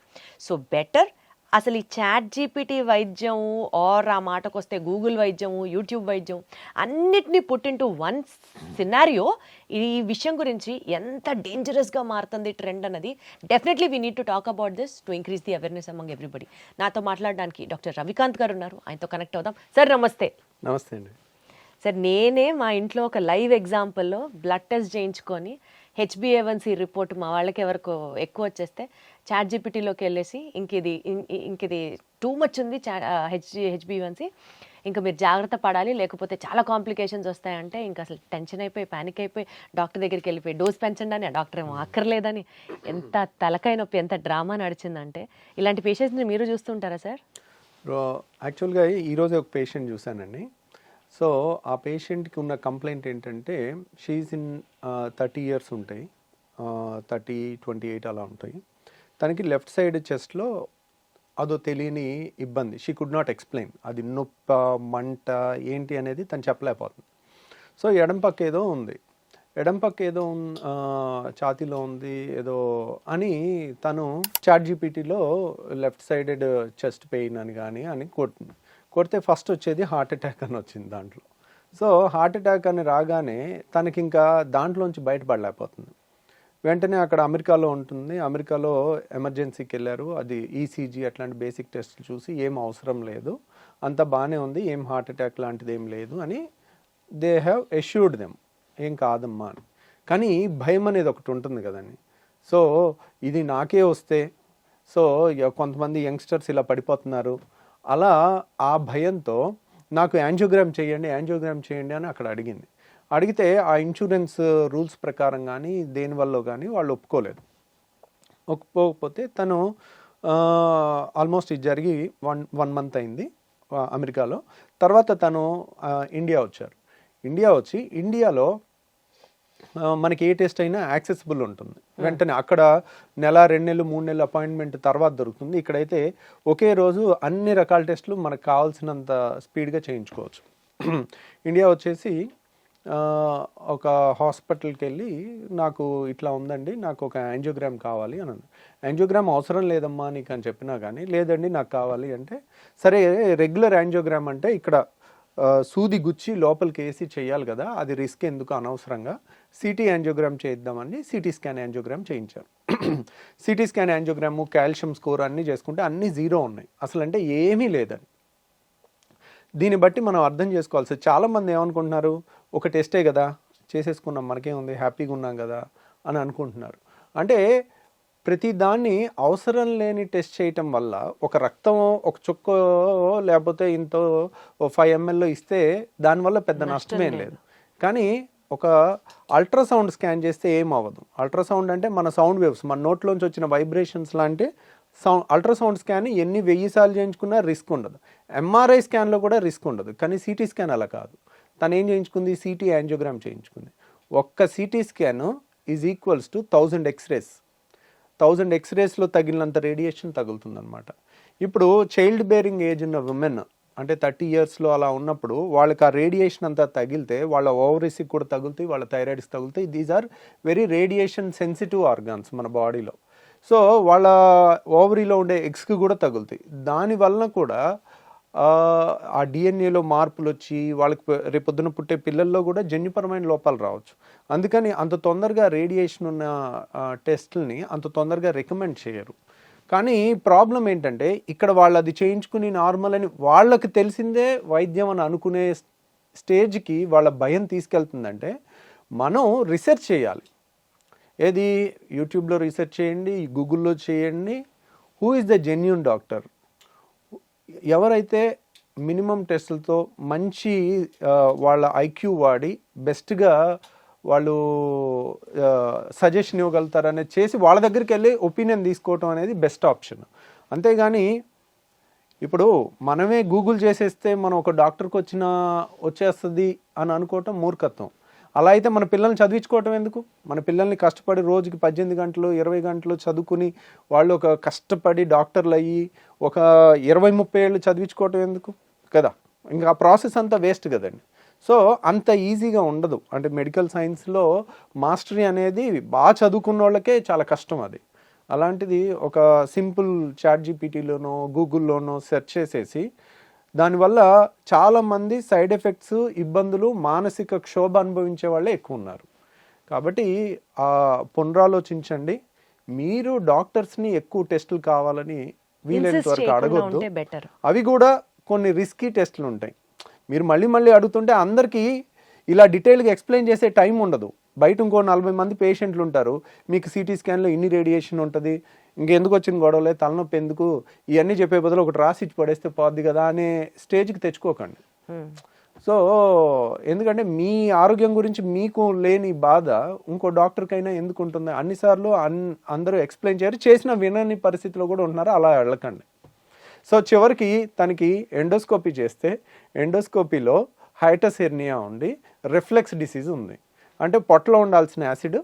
సో బెటర్ అసలు ఈ చాట్‌జీపీటీ వైద్యం ఆర్ ఆ మాటకు వస్తే గూగుల్ వైద్యము, యూట్యూబ్ వైద్యం అన్నిటినీ పుట్ ఇంటూ వన్ సినారియో. ఈ విషయం గురించి ఎంత డేంజరస్గా మారుతుంది ట్రెండ్ అన్నది definitely we need to talk about this to increase the awareness among everybody. నాతో మాట్లాడడానికి డాక్టర్ రవికాంత్ గారు ఉన్నారు, ఆయనతో కనెక్ట్ అవుదాం. సార్ నమస్తే. నమస్తే అండి. సార్, నేనే మా ఇంట్లో ఒక లైవ్ ఎగ్జాంపుల్లో బ్లడ్ టెస్ట్ చేయించుకొని HbA1c రిపోర్ట్ మా వాళ్ళకి ఎవరికో ఎక్కువ వచ్చేస్తే చాట్‌జీపీటీలోకి వెళ్ళేసి ఇంకిది టూ మచ్ ఉంది HbA1c, ఇంకా మీరు జాగ్రత్త పడాలి లేకపోతే చాలా కాంప్లికేషన్స్ వస్తాయంటే ఇంకా అసలు టెన్షన్ అయిపోయి ప్యానిక్ అయిపోయి డాక్టర్ దగ్గరికి వెళ్ళిపోయి డోస్ పెంచండి అని, ఆ డాక్టర్ ఏమో అక్కర్లేదని, ఎంత తలకాయ నొప్పి, ఎంత డ్రామా నడిచిందంటే. ఇలాంటి పేషెంట్స్ని మీరు చూస్తుంటారా సార్? యాక్చువల్గా ఈరోజు ఒక పేషెంట్ చూశానండి. సో ఆ పేషెంట్కి ఉన్న కంప్లైంట్ ఏంటంటే షీఈస్ ఇన్ 30 years ఉంటాయి, 30, 28 అలా ఉంటాయి. తనకి లెఫ్ట్ సైడ్ చెస్ట్లో అదో తెలియని ఇబ్బంది, షీ కుడ్ నాట్ ఎక్స్ప్లెయిన్. అది నొప్ప, మంట ఏంటి అనేది తను చెప్పలేకపోతుంది. సో ఎడం పక్క ఏదో ఛాతీలో ఉంది ఏదో అని తను చాట్‌జీపీటీలో లెఫ్ట్ సైడెడ్ చెస్ట్ పెయిన్ అని కొడితే ఫస్ట్ వచ్చేది హార్ట్ అటాక్ అని వచ్చింది దాంట్లో. సో హార్ట్ అటాక్ అని రాగానే తనకి ఇంకా దాంట్లోంచి బయటపడలేకపోతుంది. వెంటనే అక్కడ అమెరికాలో ఉంటుంది, అమెరికాలో ఎమర్జెన్సీకి వెళ్ళారు. అది ఈసీజీ అట్లాంటి బేసిక్ టెస్ట్లు చూసి ఏం అవసరం లేదు, అంతా బాగానే ఉంది, ఏం హార్ట్ అటాక్ లాంటిది ఏం లేదు అని దే హ్యావ్ ఎష్యూర్డ్ దెమ్, ఏం కాదమ్మా అని. కానీ భయం అనేది ఒకటి ఉంటుంది కదండి. సో ఇది నాకే వస్తే, సో కొంతమంది యంగ్స్టర్స్ ఇలా పడిపోతున్నారు, అలా ఆ భయంతో నాకు యాంజియోగ్రామ్ చేయండి అని అక్కడ అడిగితే ఆ ఇన్సూరెన్స్ రూల్స్ ప్రకారం కానీ దేనివల్ల కానీ వాళ్ళు ఒప్పుకోకపోతే తను ఆల్మోస్ట్ ఇది జరిగి వన్ మంత్ అయింది అమెరికాలో. తర్వాత తను ఇండియా వచ్చి ఇండియాలో మనకి ఏ టెస్ట్ అయినా యాక్సెసిబుల్ ఉంటుంది, వెంటనే అక్కడ 1, 2 నెలలు, 3 నెలలు అపాయింట్మెంట్ తర్వాత దొరుకుతుంది. ఇక్కడైతే ఒకే రోజు అన్ని రకాల టెస్టులు మనకు కావాల్సినంత స్పీడ్గా చేయించుకోవచ్చు. ఇండియా వచ్చేసి ఒక హాస్పిటల్కి వెళ్ళి నాకు ఇట్లా ఉందండి, నాకు ఒక యాంజియోగ్రామ్ కావాలి అని అన్నాను. యాంజియోగ్రామ్ అవసరం లేదమ్మా నీకు అని చెప్పినా కానీ లేదండి నాకు కావాలి అంటే, సరే రెగ్యులర్ యాంజియోగ్రామ్ అంటే ఇక్కడ సూది గుచ్చి లోపలికి వేసి చేయాలి కదా, అది రిస్క్ ఎందుకు అనవసరంగా సిటీ యాంజియోగ్రామ్ చేద్దామని సిటీ స్కాన్ యాంజియోగ్రామ్ చేయించారు. CT scan angiogram, calcium score అన్నీ చేసుకుంటే అన్నీ 0 ఉన్నాయి, అసలు అంటే ఏమీ లేదని. దీన్ని బట్టి మనం అర్థం చేసుకోవాల్సి, చాలామంది ఏమనుకుంటున్నారు, ఒక టెస్టే కదా చేసేసుకున్నాం మనకేముంది హ్యాపీగా ఉన్నాం కదా అని అనుకుంటున్నారు. అంటే ప్రతి దాన్ని అవసరం లేని టెస్ట్ చేయటం వల్ల ఒక రక్తం ఒక చుక్క లేకపోతే ఇంతో 5 ml ఇస్తే దానివల్ల పెద్ద నష్టమేం లేదు. కానీ ఒక అల్ట్రాసౌండ్ స్కాన్ చేస్తే ఏం అవ్వదు. అల్ట్రాసౌండ్ అంటే మన సౌండ్ వేవ్స్, మన నోట్లోంచి వచ్చిన వైబ్రేషన్స్ లాంటి అల్ట్రాసౌండ్ స్కాన్ ఎన్ని 1000 సార్లు చేయించుకున్నా రిస్క్ ఉండదు. ఎంఆర్ఐ స్కాన్లో కూడా రిస్క్ ఉండదు. కానీ సిటీ స్కాన్ అలా కాదు. తను ఏం చేయించుకుంది, సిటీ యాంజియోగ్రామ్ చేయించుకుంది. ఒక్క CT scan is equals to 1000 X-rays. 1000 ఎక్స్రేస్లో తగిలినంత రేడియేషన్ తగులుతుందన్నమాట. ఇప్పుడు చైల్డ్ బేరింగ్ ఏజ్ ఉన్న ఉమెన్ అంటే 30 yearsలో అలా ఉన్నప్పుడు వాళ్ళకి ఆ రేడియేషన్ అంతా తగిలితే వాళ్ళ ఓవరీస్కి కూడా తగులుతాయి, వాళ్ళ థైరాయిడ్స్కి తగులుతాయి. These are very radiation sensitive organs మన బాడీలో. సో వాళ్ళ ఓవరీలో ఉండే ఎగ్స్కి కూడా తగులుతాయి. దానివలన కూడా ఆ డిఎన్ఏలో మార్పులు వచ్చి వాళ్ళకి రేపొద్దున పుట్టే పిల్లల్లో కూడా జన్యుపరమైన లోపాలు రావచ్చు. అందుకని అంత తొందరగా రేడియేషన్ ఉన్న టెస్ట్ని అంత తొందరగా రికమెండ్ చేయరు. కానీ ప్రాబ్లం ఏంటంటే ఇక్కడ వాళ్ళు అది చేయించుకుని నార్మల్ అని వాళ్ళకి తెలిసిందే వైద్యం అని అనుకునే స్టేజ్కి వాళ్ళ భయం తీసుకెళ్తుందంటే మనం రీసెర్చ్ చేయాలి. ఏది యూట్యూబ్లో రీసెర్చ్ చేయండి, గూగుల్లో చేయండి. Who is the genuine doctor? ఎవరైతే మినిమం టెస్టులతో మంచి వాళ్ళ ఐక్యూ వాడి బెస్ట్గా వాళ్ళు సజెషన్ ఇవ్వగలుగుతారనేది చేసి వాళ్ళ దగ్గరికి వెళ్ళి ఒపీనియన్ తీసుకోవటం అనేది బెస్ట్ ఆప్షన్. అంతేగాని ఇప్పుడు మనమే గూగుల్ చేసేస్తే మనం ఒక డాక్టర్కి వచ్చేస్తుంది అని అనుకోవటం మూర్ఖత్వం. అలా అయితే మన పిల్లల్ని చదివించుకోవటం ఎందుకు? మన పిల్లల్ని కష్టపడి రోజుకి 18 గంటలు 20 గంటలు చదువుకుని వాళ్ళు ఒక కష్టపడి డాక్టర్లు అయ్యి ఒక 20-30 ఏళ్ళు చదివించుకోవటం ఎందుకు కదా? ఇంకా ఆ ప్రాసెస్ అంతా వేస్ట్ కదండి. సో అంత ఈజీగా ఉండదు. అంటే మెడికల్ సైన్స్లో మాస్టరీ అనేది బాగా చదువుకున్న వాళ్ళకే చాలా కష్టం అది. అలాంటిది ఒక సింపుల్ చాట్ జీపీటీలోనో గూగుల్లోనో సెర్చ్ చేసేసి దానివల్ల చాలామంది సైడ్ ఎఫెక్ట్స్, ఇబ్బందులు, మానసిక క్షోభ అనుభవించే వాళ్ళే ఎక్కువ ఉన్నారు. కాబట్టి పునరాలోచించండి. మీరు డాక్టర్స్ని ఎక్కువ టెస్టులు కావాలని వీలైనంత వరకు అడగొద్దు. అవి కూడా కొన్ని రిస్కీ టెస్టులు ఉంటాయి. మీరు మళ్ళీ అడుగుతుంటే అందరికీ ఇలా డీటెయిల్గా ఎక్స్ప్లెయిన్ చేసే టైం ఉండదు. బయట ఇంకో 40 మంది పేషెంట్లు ఉంటారు. మీకు సిటీ స్కాన్లో ఇన్ని రేడియేషన్ ఉంటుంది, ఇంకెందుకు వచ్చిన గొడవలే, తలనొప్పి ఎందుకు, ఇవన్నీ చెప్పే బదులు ఒకటి రాసి ఇచ్చి పడేస్తే పోద్ది కదా అనే స్టేజ్కి తెచ్చుకోకండి. సో ఎందుకంటే మీ ఆరోగ్యం గురించి మీకు లేని బాధ ఇంకో డాక్టర్కైనా ఎందుకు ఉంటుంది? అన్నిసార్లు అందరూ ఎక్స్ప్లెయిన్ చేయరు, చేసిన వినని పరిస్థితిలో కూడా ఉంటున్నారు. అలా వెళ్ళకండి. సో చివరికి తనకి ఎండోస్కోపీ చేస్తే ఎండోస్కోపీలో హైటస్ హెర్నియా ఉండి రిఫ్లెక్స్ డిసీజ్ ఉంది. అంటే పొట్టలో ఉండాల్సిన యాసిడ్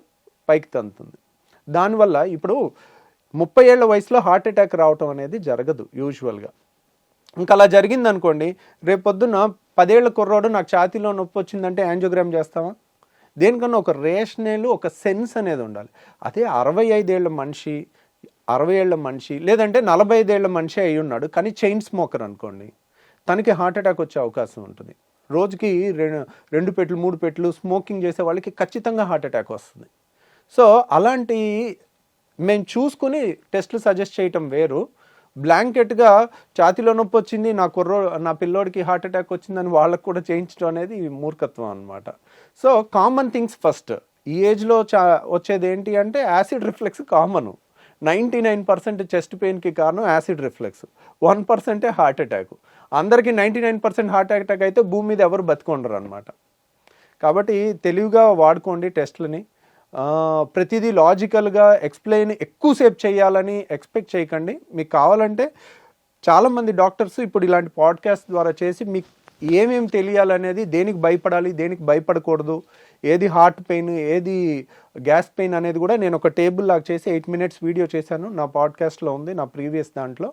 పైకి తంతుంది. దానివల్ల ఇప్పుడు 30 ఏళ్ల వయసులో హార్ట్ అటాక్ రావటం అనేది జరగదు యూజువల్గా. ఇంకా అలా జరిగింది అనుకోండి, రేపొద్దున 10 ఏళ్ల కుర్రోడు నాకు ఛాతీలో నొప్పి వచ్చిందంటే యాంజియోగ్రామ్ చేస్తామా? దేనికన్నా ఒక రేషనల్, ఒక సెన్స్ అనేది ఉండాలి. అదే 65 ఏళ్ల మనిషి, 60 ఏళ్ల మనిషి, లేదంటే 45 ఏళ్ల మనిషి అయి ఉన్నాడు కానీ చైన్ స్మోకర్ అనుకోండి, తనకి హార్ట్ అటాక్ వచ్చే అవకాశం ఉంటుంది. రోజుకి 2 పెట్లు 3 పెట్లు స్మోకింగ్ చేసే వాళ్ళకి ఖచ్చితంగా హార్ట్ అటాక్ వస్తుంది. సో అలాంటి మేము చూసుకుని టెస్టులు సజెస్ట్ చేయటం వేరు. బ్లాంకెట్గా ఛాతీలో నొప్పి వచ్చింది, నా పిల్లోడికి హార్ట్ అటాక్ వచ్చిందని వాళ్ళకు కూడా చేయించడం అనేది మూర్ఖత్వం అనమాట. So common things first. ఈ ఏజ్లో వచ్చేది ఏంటి అంటే యాసిడ్ రిఫ్లెక్స్ కామను. 99% చెస్ట్ పెయిన్కి కారణం యాసిడ్ రిఫ్లెక్స్, 1% హార్ట్ అటాక్. అందరికీ 99% హార్ట్ అటాక్ అయితే భూమి మీద ఎవరు బతికొండరు అనమాట. కాబట్టి తెలివిగా వాడుకోండి టెస్ట్లని. ప్రతిదీ లాజికల్గా ఎక్స్ప్లెయిన్ ఎక్కువసేపు చేయాలని ఎక్స్పెక్ట్ చేయకండి. మీకు కావాలంటే చాలామంది డాక్టర్స్ ఇప్పుడు ఇలాంటి పాడ్కాస్ట్ ద్వారా చేసి మీకు ఏమేమి తెలియాలనేది, దేనికి భయపడాలి, దేనికి భయపడకూడదు, ఏది హార్ట్ పెయిన్, ఏది గ్యాస్ పెయిన్ అనేది కూడా నేను ఒక టేబుల్ లాగా చేసి 8 minutes వీడియో చేశాను. నా పాడ్కాస్ట్లో ఉంది, నా ప్రీవియస్ దాంట్లో.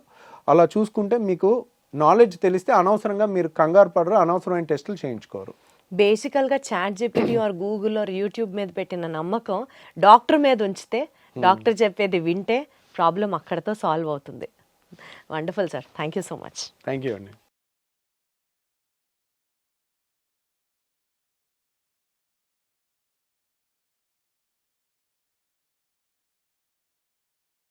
అలా చూసుకుంటే మీకు నాలెడ్జ్ తెలిస్తే అనవసరంగా మీరు కంగారు పడరు, అనవసరమైన టెస్టులు చేయించుకోరు. బేసికల్గా ChatGPT or Google or YouTube మీద పెట్టిన నమ్మకం డాక్టర్ మీద ఉంచితే, డాక్టర్ చెప్పేది వింటే ప్రాబ్లం అక్కడతో సాల్వ్ అవుతుంది. Wonderful sir, thank you so much. Thank you అండి.